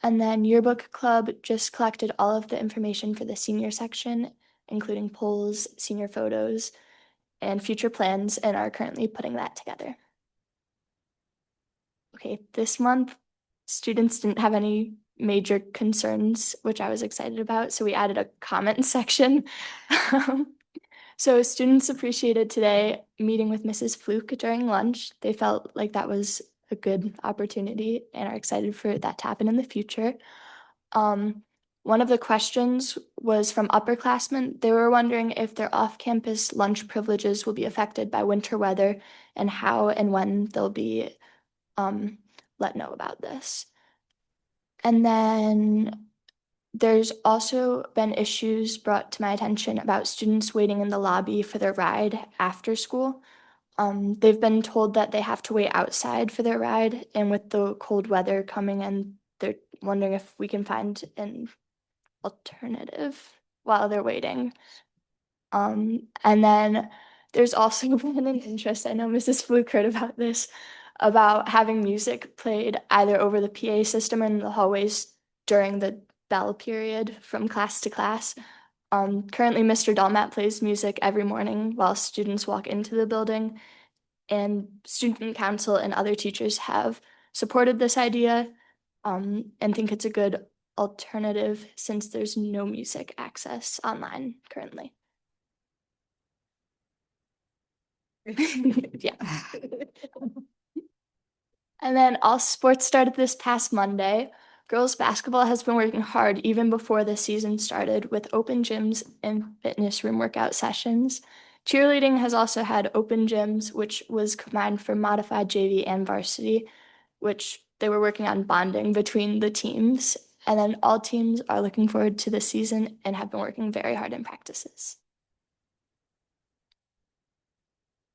Speaker 2: And then Yearbook Club just collected all of the information for the senior section, including polls, senior photos, and future plans, and are currently putting that together. Okay, this month, students didn't have any major concerns, which I was excited about, so we added a comment section. So students appreciated today meeting with Mrs. Fluke during lunch. They felt like that was a good opportunity and are excited for that to happen in the future. One of the questions was from upperclassmen. They were wondering if their off-campus lunch privileges will be affected by winter weather and how and when they'll be let know about this. And then there's also been issues brought to my attention about students waiting in the lobby for their ride after school. They've been told that they have to wait outside for their ride, and with the cold weather coming in, they're wondering if we can find an alternative while they're waiting. And then there's also been an interest, I know Mrs. Fluke heard about this, about having music played either over the PA system or in the hallways during the bell period from class to class. Currently, Mr. Dolmat plays music every morning while students walk into the building, and student council and other teachers have supported this idea and think it's a good alternative since there's no music access online currently. Yeah. And then all sports started this past Monday. Girls basketball has been working hard even before the season started with open gyms and fitness room workout sessions. Cheerleading has also had open gyms, which was combined for modified JV and varsity, which they were working on bonding between the teams. And then all teams are looking forward to the season and have been working very hard in practices.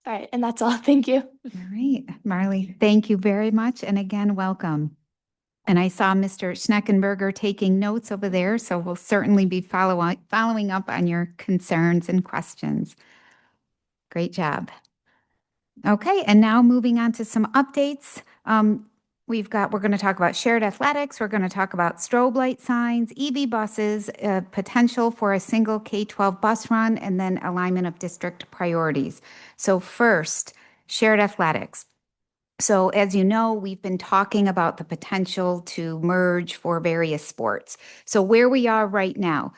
Speaker 2: All right, and that's all. Thank you.
Speaker 7: All right, Marley, thank you very much. And again, welcome. And I saw Mr. Schneckenberger taking notes over there, so we'll certainly be following up on your concerns and questions. Great job. Okay, and now moving on to some updates. We're going to talk about shared athletics. We're going to talk about strobe light signs, EV buses, potential for a single K-12 bus run, and then alignment of district priorities. So first, shared athletics. So as you know, we've been talking about the potential to merge for various sports. So where we are right now,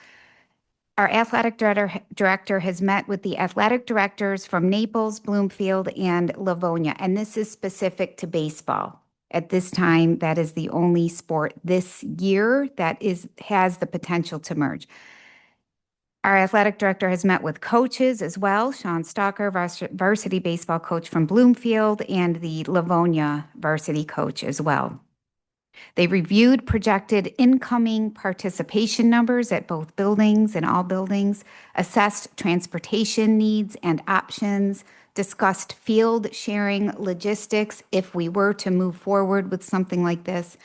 Speaker 7: our athletic director has met with the athletic directors from Naples, Bloomfield, and Livonia, and this is specific to baseball. At this time, that is the only sport this year that has the potential to merge. Our athletic director has met with coaches as well, Sean Stalker, varsity baseball coach from Bloomfield, and the Livonia varsity coach as well. They reviewed projected incoming participation numbers at both buildings and all buildings, assessed transportation needs and options, discussed field sharing logistics if we were to move forward with something like this,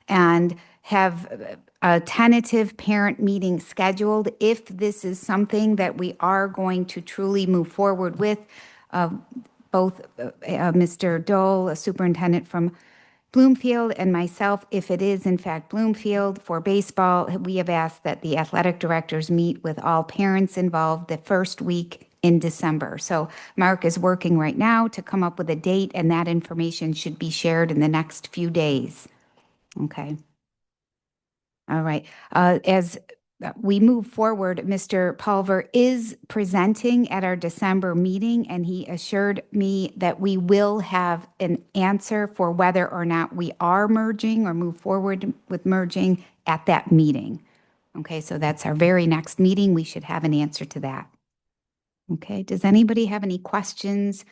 Speaker 7: and have a tentative parent meeting scheduled if this is something that we are going to truly move forward with. Both Mr. Dole, a superintendent from Bloomfield, and myself, if it is in fact Bloomfield for baseball, we have asked that the athletic directors meet with all parents involved the first week in December. So Mark is working right now to come up with a date, and that information should be shared in the next few days. Okay. All right. As we move forward, Mr. Pulver is presenting at our December meeting, and he assured me that we will have an answer for whether or not we are merging or move forward with merging at that meeting. Okay, so that's our very next meeting. We should have an answer to that. Okay, does anybody have any questions?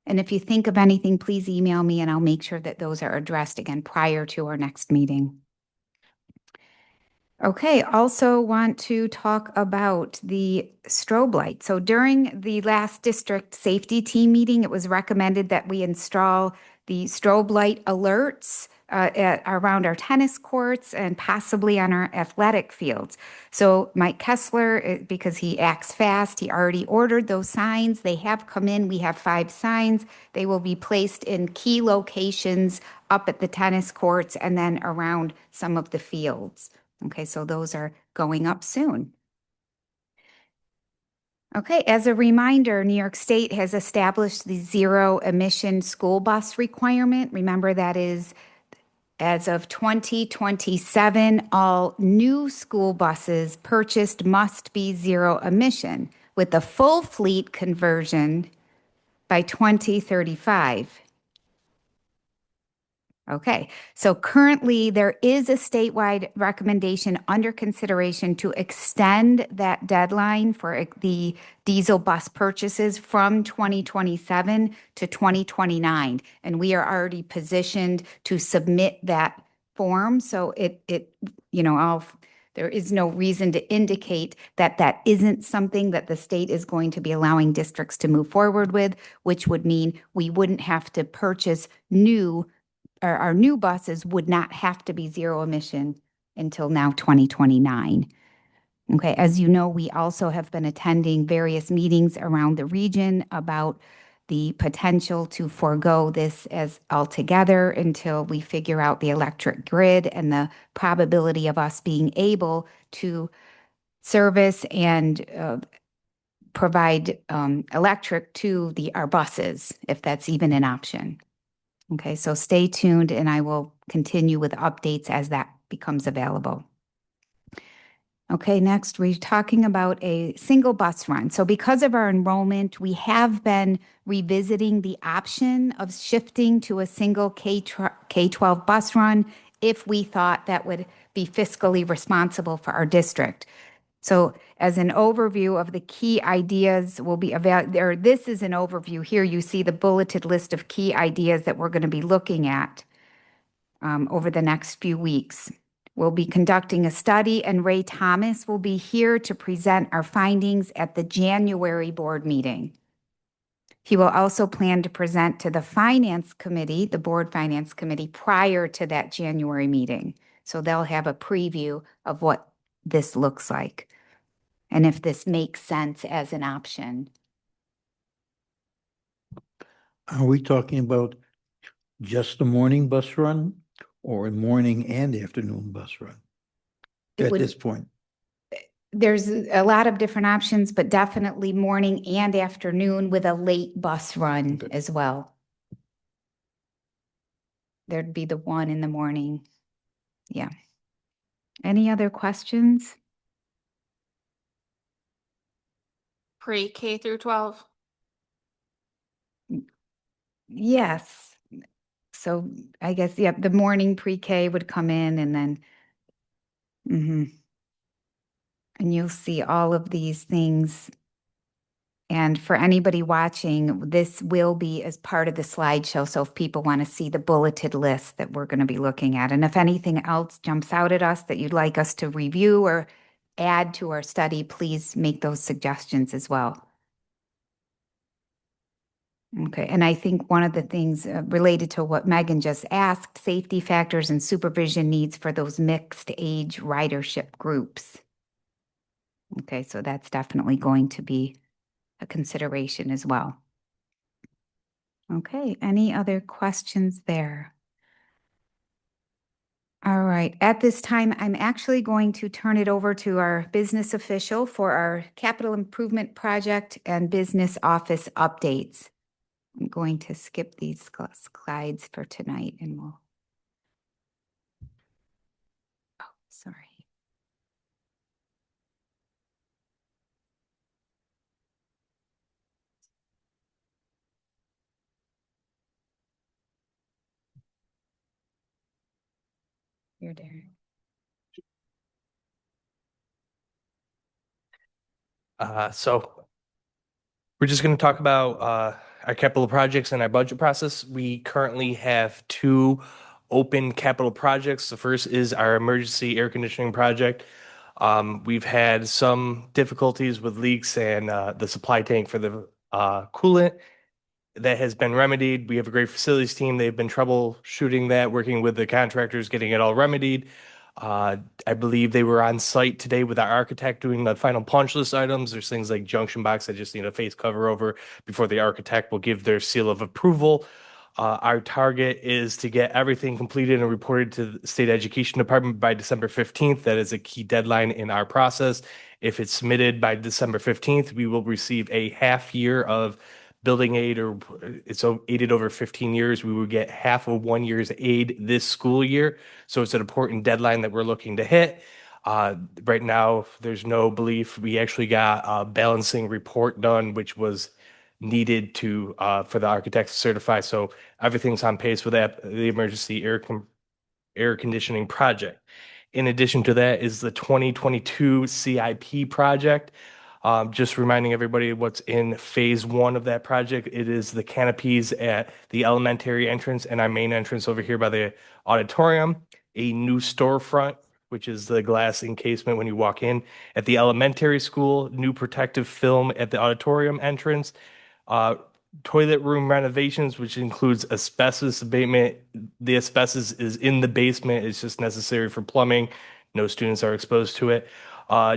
Speaker 7: And if you think of anything, please email me and I'll make sure that those are addressed again prior to our next meeting. Okay, also want to talk about the strobe light. So during the last district safety team meeting, it was recommended that we install the strobe light alerts around our tennis courts and possibly on our athletic fields. So Mike Kessler, because he acts fast, he already ordered those signs. They have come in. We have 5 signs. They will be placed in key locations up at the tennis courts and then around some of the fields. Okay, so those are going up soon. Okay, as a reminder, New York State has established the zero emission school bus requirement. Remember, that is as of 2027, all new school buses purchased must be zero emission, with the full fleet conversion by 2035. Okay, so currently there is a statewide recommendation under consideration to extend that deadline for the diesel bus purchases from 2027 to 2029. And we are already positioned to submit that form. So there is no reason to indicate that that isn't something that the state is going to be allowing districts to move forward with, which would mean we wouldn't have to purchase our new buses would not have to be zero emission until now 2029. Okay, as you know, we also have been attending various meetings around the region about the potential to forego this as altogether until we figure out the electric grid and the probability of us being able to service and provide electric to our buses, if that's even an option. Okay, so stay tuned and I will continue with updates as that becomes available. Okay, next we're talking about a single bus run. So because of our enrollment, we have been revisiting the option of shifting to a single K-12 bus run if we thought that would be fiscally responsible for our district. So as an overview of the key ideas will be this is an overview. Here you see the bulleted list of key ideas that we're going to be looking at over the next few weeks. We'll be conducting a study, and Ray Thomas will be here to present our findings at the January board meeting. He will also plan to present to the Finance Committee, the Board Finance Committee, prior to that January meeting. So they'll have a preview of what this looks like and if this makes sense as an option.
Speaker 4: Are we talking about just the morning bus run or a morning and afternoon bus run at this point?
Speaker 7: There's a lot of different options, but definitely morning and afternoon with a late bus run as well. There'd be the one in the morning. Yeah. Any other questions?
Speaker 6: Pre-K through 12.
Speaker 7: Yes. So I guess, yeah, the morning pre-K would come in and then, and you'll see all of these things. And for anybody watching, this will be as part of the slideshow. So if people want to see the bulleted list that we're going to be looking at, and if anything else jumps out at us that you'd like us to review or add to our study, please make those suggestions as well. Okay, and I think one of the things related to what Megan just asked, safety factors and supervision needs for those mixed age ridership groups. Okay, so that's definitely going to be a consideration as well. Okay, any other questions there? All right, at this time, I'm actually going to turn it over to our business official for our capital improvement project and business office updates. I'm going to skip these slides for tonight and we'll. Oh, sorry. Here, Darren.
Speaker 16: So we're just going to talk about our capital projects and our budget process. We currently have two open capital projects. The first is our emergency air conditioning project. We've had some difficulties with leaks and the supply tank for the coolant. That has been remedied. We have a great facilities team. They've been troubleshooting that, working with the contractors, getting it all remedied. I believe they were on site today with our architect doing the final punch list items. There's things like junction box that just need a face cover over before the architect will give their seal of approval. Our target is to get everything completed and reported to the State Education Department by December 15th. That is a key deadline in our process. If it's submitted by December 15th, we will receive a half year of building aid, or it's aided over 15 years. We would get half of 1 year's aid this school year. So it's an important deadline that we're looking to hit. Right now, there's no belief. We actually got a balancing report done, which was needed to for the architect to certify. So everything's on pace with that, the emergency air conditioning project. In addition to that is the 2022 CIP project. Just reminding everybody what's in phase one of that project. It is the canopies at the elementary entrance and our main entrance over here by the auditorium, a new storefront, which is the glass encasement when you walk in at the elementary school, new protective film at the auditorium entrance, toilet room renovations, which includes asbestos abatement. The asbestos is in the basement. It's just necessary for plumbing. No students are exposed to it.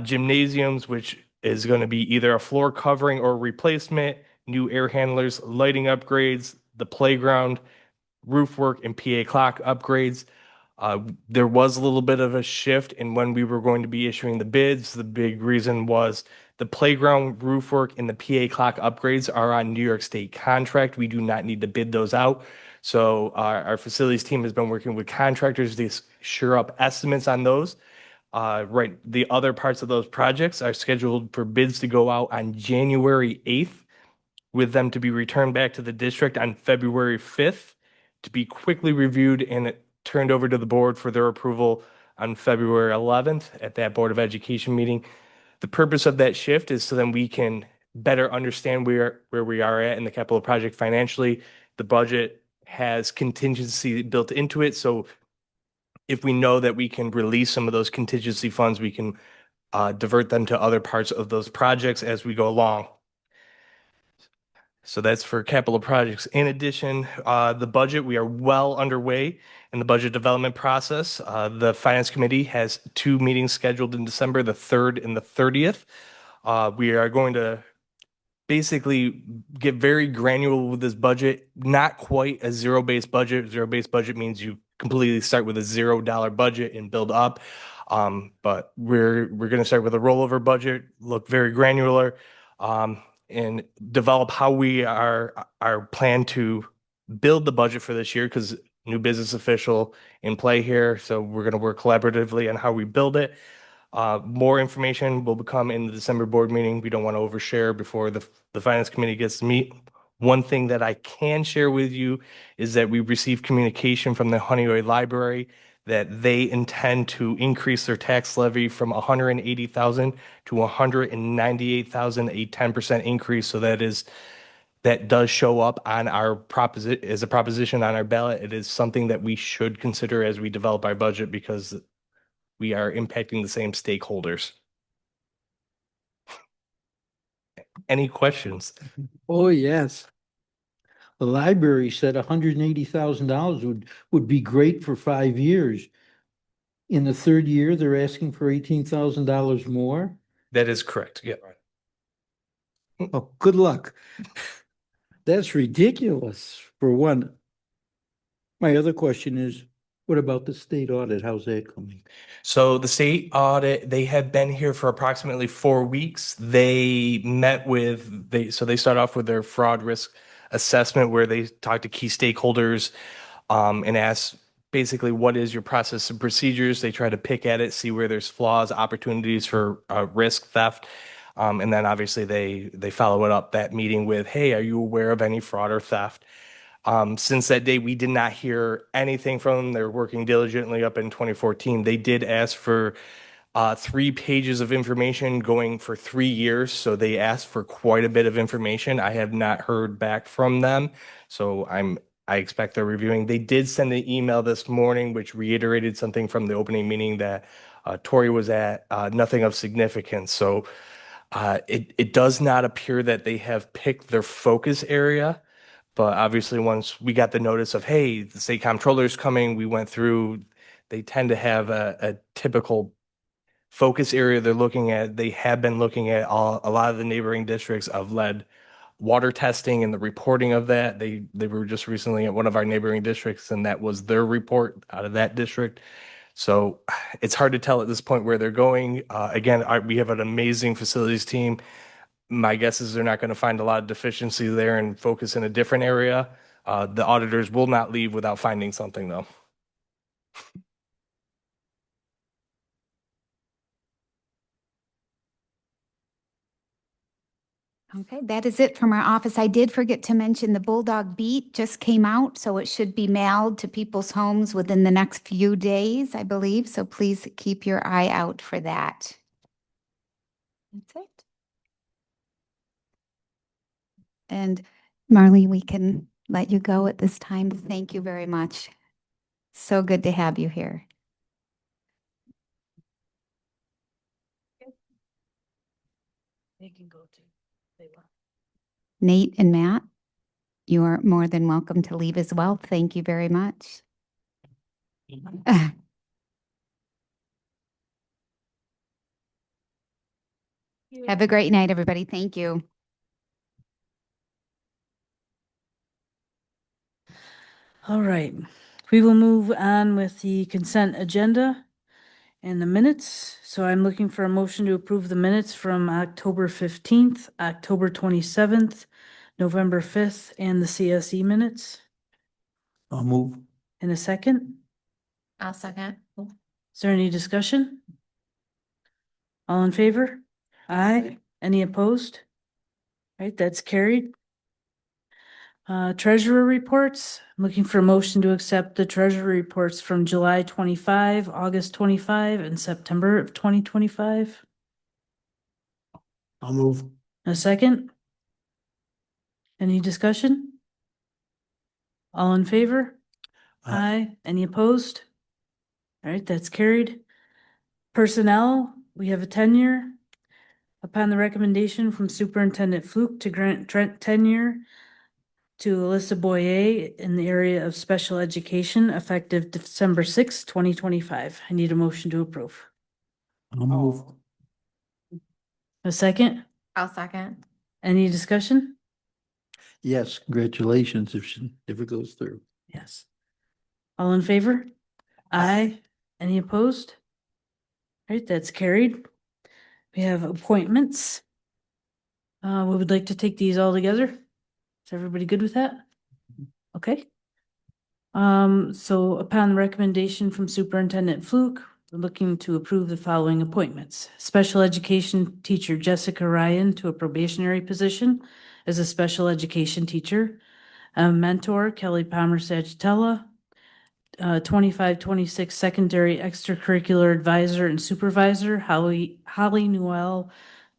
Speaker 16: Gymnasiums, which is going to be either a floor covering or replacement, new air handlers, lighting upgrades, the playground, roof work, and PA clock upgrades. There was a little bit of a shift in when we were going to be issuing the bids. The big reason was the playground roof work and the PA clock upgrades are on New York State contract. We do not need to bid those out. So our facilities team has been working with contractors to sure up estimates on those. Right, the other parts of those projects are scheduled for bids to go out on January 8th, with them to be returned back to the district on February 5th, to be quickly reviewed and turned over to the board for their approval on February 11th at that Board of Education meeting. The purpose of that shift is so then we can better understand where we are at in the capital project financially. The budget has contingency built into it, so if we know that we can release some of those contingency funds, we can divert them to other parts of those projects as we go along. So that's for capital projects. In addition, the budget, we are well underway in the budget development process. The Finance Committee has 2 meetings scheduled in December, the 3rd and the 30th. We are going to basically get very granular with this budget, not quite a zero-based budget. Zero-based budget means you completely start with a $0 budget and build up. But we're going to start with a rollover budget, look very granular, and develop how we are plan to build the budget for this year, because new business official in play here. So we're going to work collaboratively on how we build it. More information will become in the December board meeting. We don't want to overshare before the Finance Committee gets to meet. One thing that I can share with you is that we received communication from the Honeoye Library that they intend to increase their tax levy from 180,000 to 198,000, a 10% increase. So that does show up on our as a proposition on our ballot. It is something that we should consider as we develop our budget, because we are impacting the same stakeholders. Any questions?
Speaker 4: Oh, yes. The library said $180,000 would be great for 5 years. In the 3rd year, they're asking for $18,000 more.
Speaker 16: That is correct. Yeah.
Speaker 4: Oh, good luck. That's ridiculous for one. My other question is, what about the state audit? How's that coming?
Speaker 16: So the state audit, they have been here for approximately 4 weeks. They met with, they start off with their fraud risk assessment, where they talk to key stakeholders and ask basically, what is your process and procedures? They try to pick at it, see where there's flaws, opportunities for risk theft. And then obviously they follow it up, that meeting, with, hey, are you aware of any fraud or theft? Since that day, we did not hear anything from them. They're working diligently up in 2014. They did ask for 3 pages of information going for 3 years. So they asked for quite a bit of information. I have not heard back from them. So I expect they're reviewing. They did send an email this morning, which reiterated something from the opening meeting that Tori was at, nothing of significance. So it does not appear that they have picked their focus area. But obviously, once we got the notice of, hey, the state comptroller's coming, we went through, they tend to have a typical focus area they're looking at. They have been looking at a lot of the neighboring districts of lead water testing and the reporting of that. They were just recently at one of our neighboring districts, and that was their report out of that district. So it's hard to tell at this point where they're going. Again, we have an amazing facilities team. My guess is they're not going to find a lot of deficiency there and focus in a different area. The auditors will not leave without finding something, though.
Speaker 7: Okay, that is it from our office. I did forget to mention the Bulldog Beat just came out, so it should be mailed to people's homes within the next few days, I believe. So please keep your eye out for that. That's it. And Marley, we can let you go at this time. Thank you very much. So good to have you here.
Speaker 1: They can go too. They will.
Speaker 7: Nate and Matt, you are more than welcome to leave as well. Thank you very much. Have a great night, everybody. Thank you.
Speaker 1: All right, we will move on with the consent agenda and the minutes. So I'm looking for a motion to approve the minutes from October 15th, October 27th, November 5th, and the CSE minutes.
Speaker 4: I'll move.
Speaker 1: In a second,
Speaker 6: I'll second.
Speaker 1: is there any discussion? All in favor? Aye. Any opposed? Right, that's carried. Treasurer reports, I'm looking for a motion to accept the treasurer reports from July 25, August 25, and September of 2025.
Speaker 15: I'll move.
Speaker 1: A second? Any discussion? All in favor? Aye. Any opposed? All right, that's carried. Personnel, we have a tenure. Upon the recommendation from Superintendent Fluke to grant tenure to Alyssa BoE in the area of special education effective December 6, 2025. I need a motion to approve.
Speaker 4: I'll move.
Speaker 1: A second?
Speaker 6: I'll second.
Speaker 1: Any discussion?
Speaker 4: Yes, congratulations if it goes through.
Speaker 1: Yes. All in favor? Aye. Any opposed? All right, that's carried. We have appointments. We would like to take these all together. Is everybody good with that? Okay. So upon the recommendation from Superintendent Fluke, we're looking to approve the following appointments. Special education teacher Jessica Ryan to a probationary position as a special education teacher. A mentor Kelly Palmer Sagittella. 25-26 secondary extracurricular advisor and supervisor Holly Noel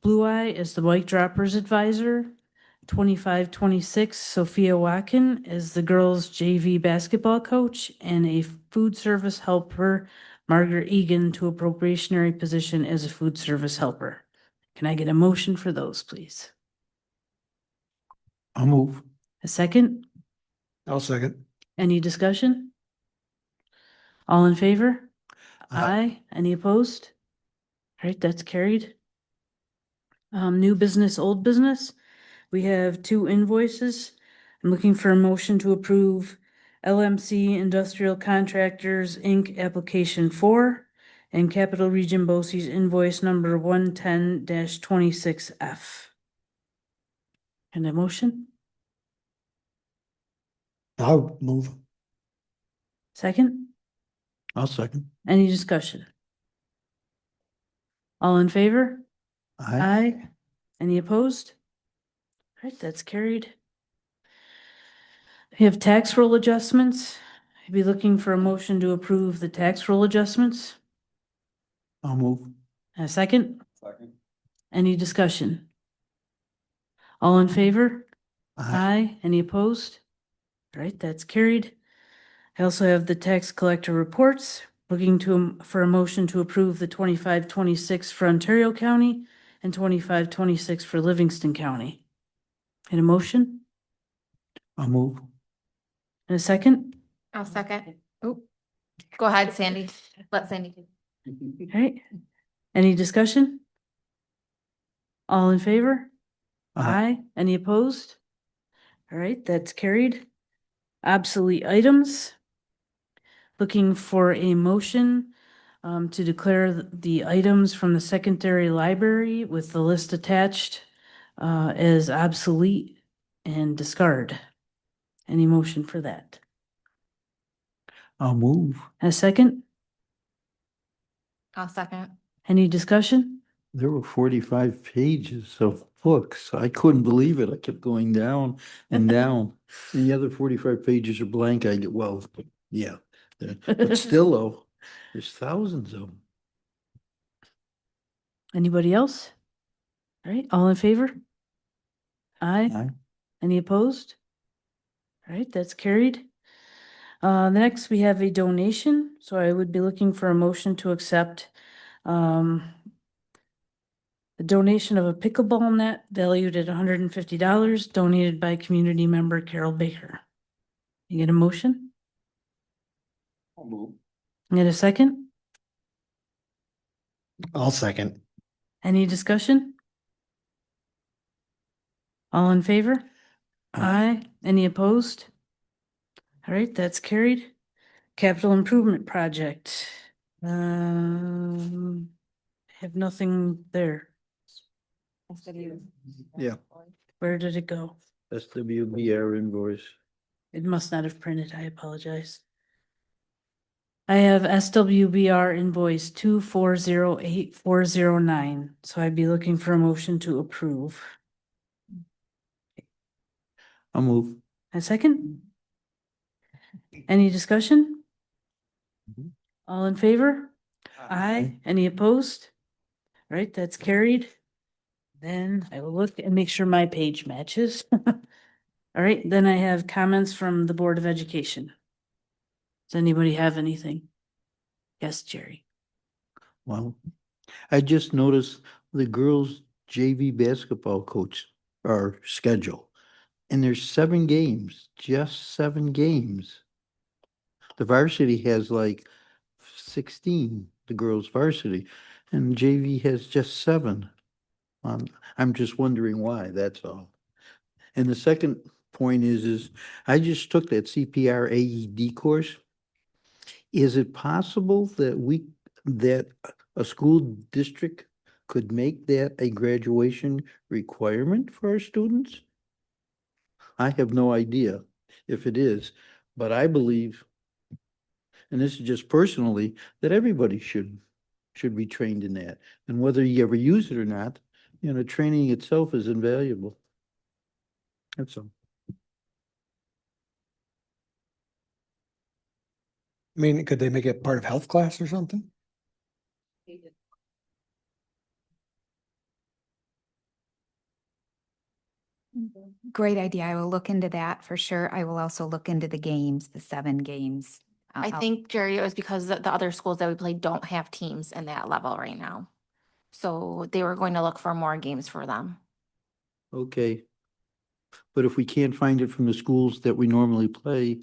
Speaker 1: Blue Eye is the mic droppers advisor. 25-26 Sophia Watkin is the girls JV basketball coach, and a food service helper Margaret Egan to a probationary position as a food service helper. Can I get a motion for those, please?
Speaker 4: I'll move.
Speaker 1: A second?
Speaker 15: I'll second.
Speaker 1: Any discussion? All in favor?
Speaker 4: Aye.
Speaker 1: Aye. Any opposed? All right, that's carried. New business, old business. We have 2 invoices. I'm looking for a motion to approve LMC Industrial Contractors, Inc. Application 4 and Capital Region BOCES invoice number 110-26F. And a motion?
Speaker 15: I'll move.
Speaker 1: Second?
Speaker 4: I'll second.
Speaker 1: Any discussion? All in favor?
Speaker 4: Aye.
Speaker 1: Aye. Any opposed? All right, that's carried. We have tax roll adjustments. I'd be looking for a motion to approve the tax roll adjustments.
Speaker 4: I'll move.
Speaker 1: A second?
Speaker 5: Second.
Speaker 1: Any discussion? All in favor?
Speaker 4: Aye.
Speaker 1: Aye. Any opposed? All right, that's carried. I also have the tax collector reports, looking for a motion to approve the 25-26 for Ontario County and 25-26 for Livingston County. And a motion?
Speaker 4: I'll move.
Speaker 1: And a second?
Speaker 6: I'll second. Oh, go ahead, Sandy. Let Sandy do.
Speaker 1: All right. Any discussion? All in favor? Aye. Any opposed? All right, that's carried. Obsolete items. Looking for a motion to declare the items from the secondary library with the list attached as obsolete and discard. Any motion for that?
Speaker 4: I'll move.
Speaker 1: A second?
Speaker 6: I'll second.
Speaker 1: Any discussion?
Speaker 4: There were 45 pages of books. I couldn't believe it. I kept going down and down. And the other 45 pages are blank. Well, yeah. But still though, there's thousands of them.
Speaker 1: Anybody else? All right, all in favor? Aye.
Speaker 4: Aye.
Speaker 1: Any opposed? All right, that's carried. Next, we have a donation, so I would be looking for a motion to accept the donation of a pickleball net valued at $150 donated by community member Carol Baker. You get a motion?
Speaker 5: I'll move.
Speaker 1: Get a second?
Speaker 15: I'll second.
Speaker 1: Any discussion? All in favor? Aye. Any opposed? All right, that's carried. Capital Improvement Project. Have nothing there.
Speaker 4: Yeah.
Speaker 1: Where did it go?
Speaker 4: SWBR invoice.
Speaker 1: It must not have printed. I apologize. I have SWBR invoice 2408409. So I'd be looking for a motion to approve.
Speaker 4: I'll move.
Speaker 1: A second? Any discussion? All in favor? Aye. Any opposed? All right, that's carried. Then I will look and make sure my page matches. All right, then I have comments from the Board of Education. Does anybody have anything? Yes, Jerry.
Speaker 4: Well, I just noticed the girls' JV basketball coach our schedule. And there's 7 games, just 7 games. The varsity has like 16, the girls' varsity, and JV has just 7. I'm just wondering why, that's all. And the second point is I just took that CPR AED course. Is it possible that a school district could make that a graduation requirement for our students? I have no idea if it is, but I believe, and this is just personally, that everybody should be trained in that. And whether you ever use it or not, training itself is invaluable. That's all.
Speaker 17: I mean, could they make it part of health class or something?
Speaker 7: Great idea. I will look into that for sure. I will also look into the games, the 7 games.
Speaker 6: I think, Jerry, it was because the other schools that we play don't have teams in that level right now. So they were going to look for more games for them.
Speaker 4: Okay. But if we can't find it from the schools that we normally play,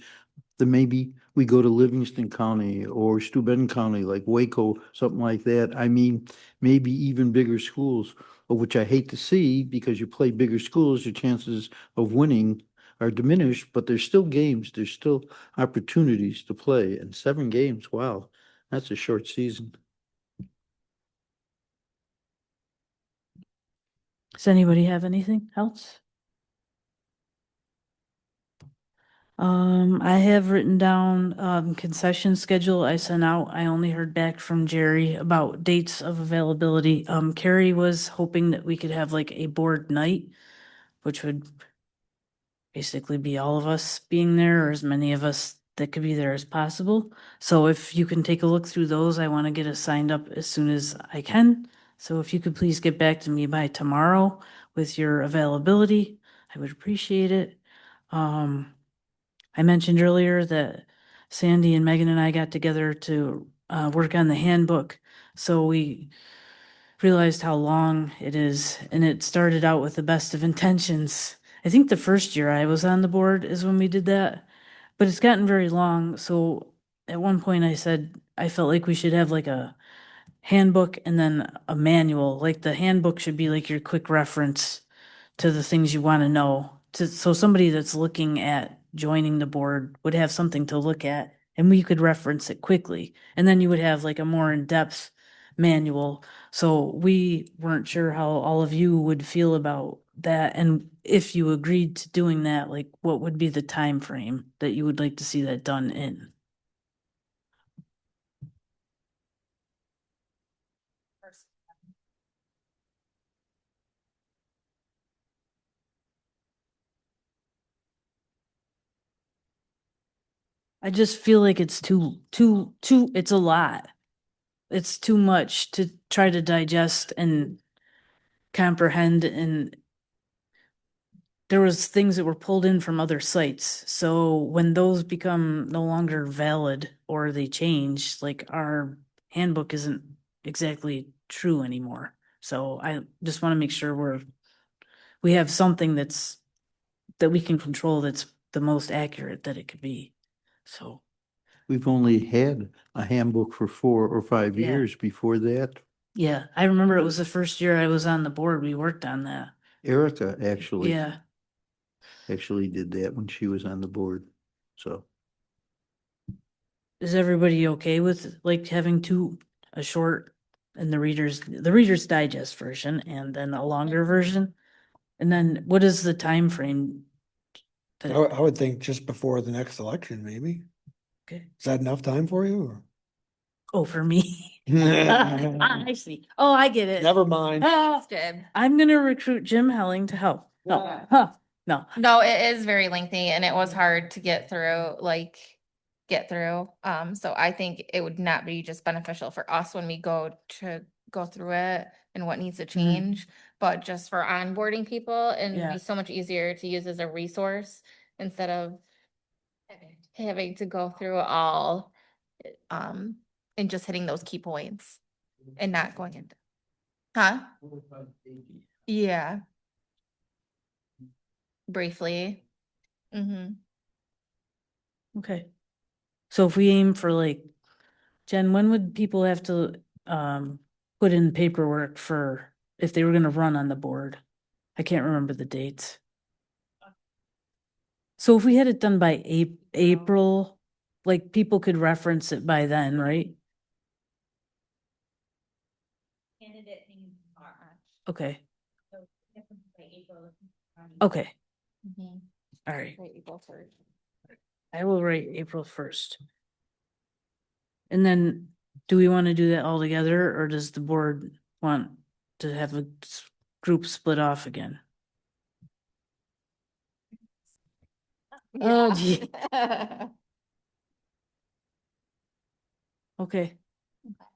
Speaker 4: then maybe we go to Livingston County or Steuben County, like Waco, something like that. I mean, maybe even bigger schools, which I hate to see because you play bigger schools, your chances of winning are diminished, but there's still games, there's still opportunities to play. And 7 games, wow, that's a short season.
Speaker 1: Does anybody have anything else? I have written down, concession schedule I sent out. I only heard back from Jerry about dates of availability. Carrie was hoping that we could have like a board night, which would basically be all of us being there or as many of us that could be there as possible. So if you can take a look through those, I want to get us signed up as soon as I can. So if you could please get back to me by tomorrow with your availability, I would appreciate it. I mentioned earlier that Sandy and Megan and I got together to work on the handbook. So we realized how long it is, and it started out with the best of intentions. I think the first year I was on the board is when we did that, but it's gotten very long. So at one point I said I felt like we should have like a handbook and then a manual. Like the handbook should be like your quick reference to the things you want to know. So somebody that's looking at joining the board would have something to look at and we could reference it quickly. And then you would have like a more in-depth manual. So we weren't sure how all of you would feel about that. And if you agreed to doing that, like what would be the time frame that you would like to see that done in? I just feel like it's it's a lot. It's too much to try to digest and comprehend, and there was things that were pulled in from other sites. So when those become no longer valid or they change, like our handbook isn't exactly true anymore. So I just want to make sure we have something that we can control that's the most accurate that it could be. So
Speaker 4: We've only had a handbook for 4 or 5
Speaker 1: Yeah.
Speaker 4: years. Before that,
Speaker 1: yeah, I remember it was the first year I was on the board. We worked on that.
Speaker 4: Erica actually
Speaker 1: Yeah.
Speaker 4: did that when she was on the board. So
Speaker 1: is everybody okay with like having a short and the Reader's Digest version and then a longer version? And then what is the time frame?
Speaker 17: I would think just before the next election, maybe.
Speaker 1: Okay.
Speaker 17: Is that enough time for you?
Speaker 1: Oh, for me?
Speaker 17: Or?
Speaker 1: I see. Oh, I get it.
Speaker 17: Never mind.
Speaker 1: Ah, I'm gonna recruit Jim Helling to help. No, huh, no.
Speaker 6: No, it is very lengthy and it was hard to get through, so I think it would not be just beneficial for us when we go through it and what needs to change, but just for onboarding people and
Speaker 1: Yeah.
Speaker 6: be so much easier to use as a resource instead of having to go through all, and just hitting those key points and not going into. Huh? Yeah. Briefly. Mm-hmm.
Speaker 1: Okay. So if we aim for like, Jen, when would people have to put in paperwork for if they were gonna run on the board? I can't remember the dates. So if we had it done by April, like people could reference it by then, right?
Speaker 6: Candidate names are.
Speaker 1: Okay,
Speaker 6: So by April.
Speaker 1: okay,
Speaker 6: Mhm.
Speaker 1: all right.
Speaker 6: By April 1st.
Speaker 1: I will write April 1st. And then, do we want to do that all together, or does the board want to have a group split off again? Oh, gee. Okay.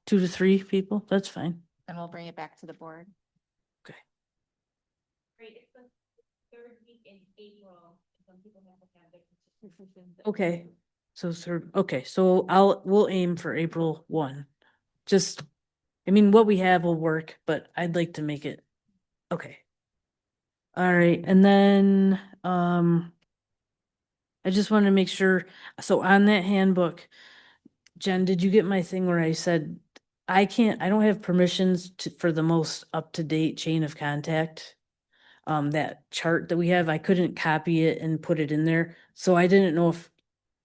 Speaker 1: 2 to 3 people, that's fine.
Speaker 6: And we'll bring it back to the board.
Speaker 1: Okay.
Speaker 6: Great, it's the third week in April. Some people have to have their positions.
Speaker 1: Okay, so third, okay, so we'll aim for April 1. Just, I mean, what we have will work, but I'd like to make it, okay. All right, and then, I just want to make sure, so on that handbook, Jen, did you get my thing where I said, I don't have permissions for the most up-to-date chain of contact? That chart that we have, I couldn't copy it and put it in there, so I didn't know if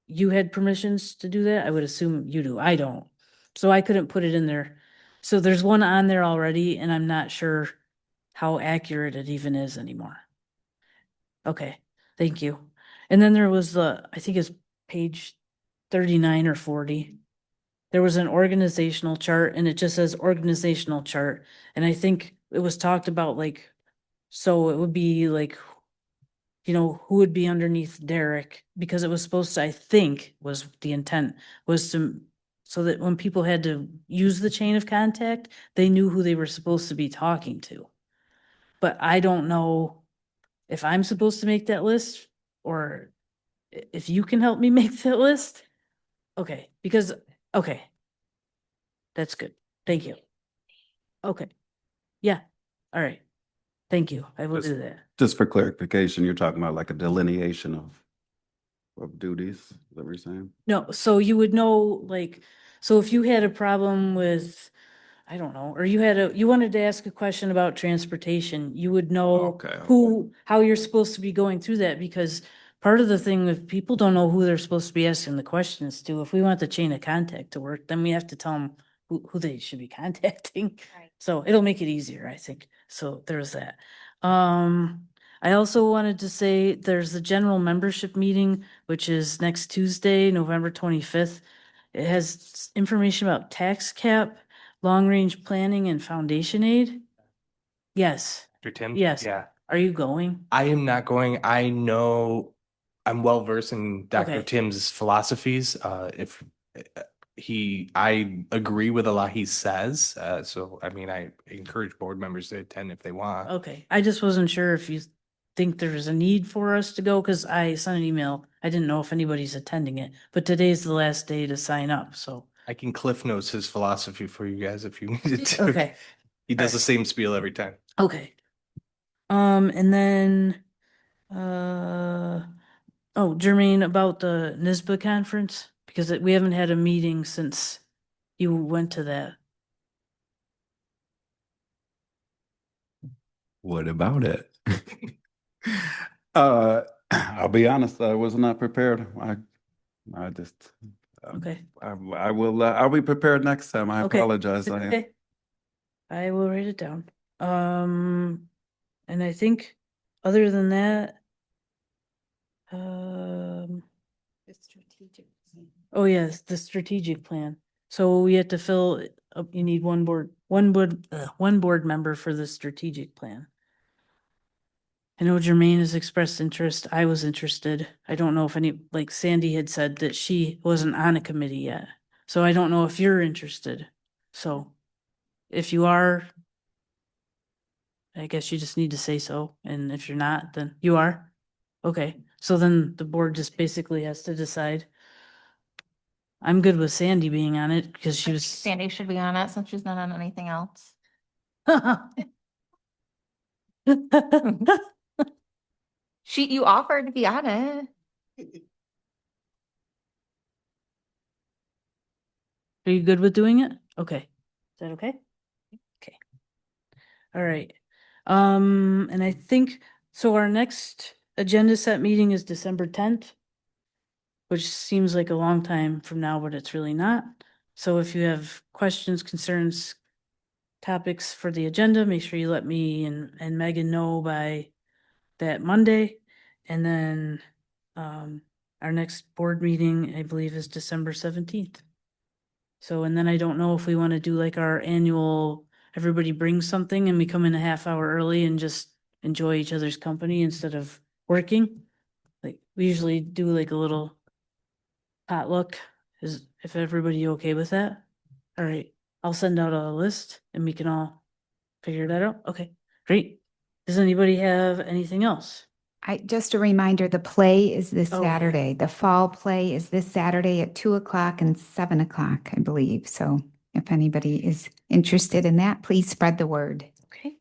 Speaker 1: you had permissions to do that. I would assume you do. I don't. So I couldn't put it in there. So there's one on there already, and I'm not sure how accurate it even is anymore. Okay, thank you. And then there was I think it's page 39 or 40. There was an organizational chart and it just says organizational chart. And I think it was talked about like, so it would be like, who would be underneath Derek, because it was supposed to, I think, was the intent was to, so that when people had to use the chain of contact, they knew who they were supposed to be talking to. But I don't know if I'm supposed to make that list or if you can help me make that list. Okay, because, okay. That's good. Thank you. Okay. Yeah. All right. Thank you. I will do that.
Speaker 5: Just for clarification, you're talking about like a delineation of duties, is that what you're saying?
Speaker 1: No, so you would know, like, so if you had a problem with, I don't know, or you wanted to ask a question about transportation, you would know
Speaker 5: Okay.
Speaker 1: how you're supposed to be going through that, because part of the thing, if people don't know who they're supposed to be asking the questions to, if we want the chain of contact to work, then we have to tell them who they should be contacting.
Speaker 6: Right.
Speaker 1: So it'll make it easier, I think. So there's that. I also wanted to say there's the general membership meeting, which is next Tuesday, November 25th. It has information about tax cap, long-range planning, and foundation aid. Yes,
Speaker 16: Dr. Tim?
Speaker 1: yes.
Speaker 16: Yeah.
Speaker 1: Are you going?
Speaker 16: I am not going. I know I'm well versed in Dr.
Speaker 1: Okay.
Speaker 16: Tim's philosophies. If I agree with a lot he says. So, I mean, I encourage board members to attend if they want.
Speaker 1: Okay, I just wasn't sure if you think there's a need for us to go, because I sent an email. I didn't know if anybody's attending it, but today's the last day to sign up, so.
Speaker 16: I can cliff notes his philosophy for you guys if you needed to.
Speaker 1: Okay,
Speaker 16: He does the same spiel every time.
Speaker 1: okay. And then, Jermaine, about the NISBA conference, because we haven't had a meeting since you went to that.
Speaker 5: What about it? I'll be honest, I was not prepared. I just
Speaker 1: Okay.
Speaker 5: I'll be prepared next time. I
Speaker 1: Okay.
Speaker 5: apologize.
Speaker 1: Okay. I will write it down. And I think other than that, oh yes, the strategic plan. So we have to fill, you need one board member for the strategic plan. I know Jermaine has expressed interest. I was interested. I don't know if like Sandy had said that she wasn't on a committee yet. So I don't know if you're interested. So if you are, I guess you just need to say so. And if you're not, then you are. Okay. So then the board just basically has to decide. I'm good with Sandy being on it because she was.
Speaker 6: Sandy should be on it since she's not on anything else. You offered to be on it.
Speaker 1: Are you good with doing it? Okay. Is that okay? Okay. All right. And I think, so our next agenda set meeting is December 10th, which seems like a long time from now, but it's really not. So if you have questions, concerns, topics for the agenda, make sure you let me and Megan know by that Monday. And then, our next board meeting, I believe, is December 17th. So, and then I don't know if we want to do like our annual, everybody brings something and we come in a half hour early and just enjoy each other's company instead of working. Like, we usually do like a little potluck. Is, if everybody okay with that? All right, I'll send out a list and we can all figure that out. Okay, great. Does anybody have anything else?
Speaker 7: Just a reminder, the play is this
Speaker 1: Oh, yeah.
Speaker 7: Saturday. The fall play is this Saturday at 2:00 and 7:00, I believe. So if anybody is interested in that, please spread the word.
Speaker 1: Okay.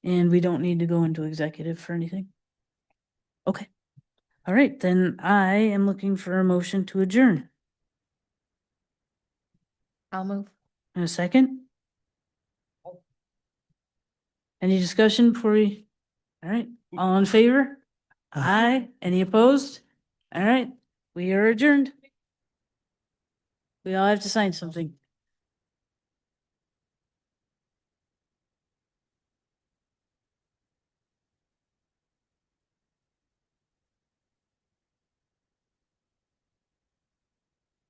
Speaker 1: And we don't need to go into executive for anything? Okay. All right, then I am looking for a motion to adjourn.
Speaker 6: I'll move.
Speaker 1: In a second? Any discussion before we? All right, all in favor? Aye. Any opposed? All right, we are adjourned. We all have to sign something.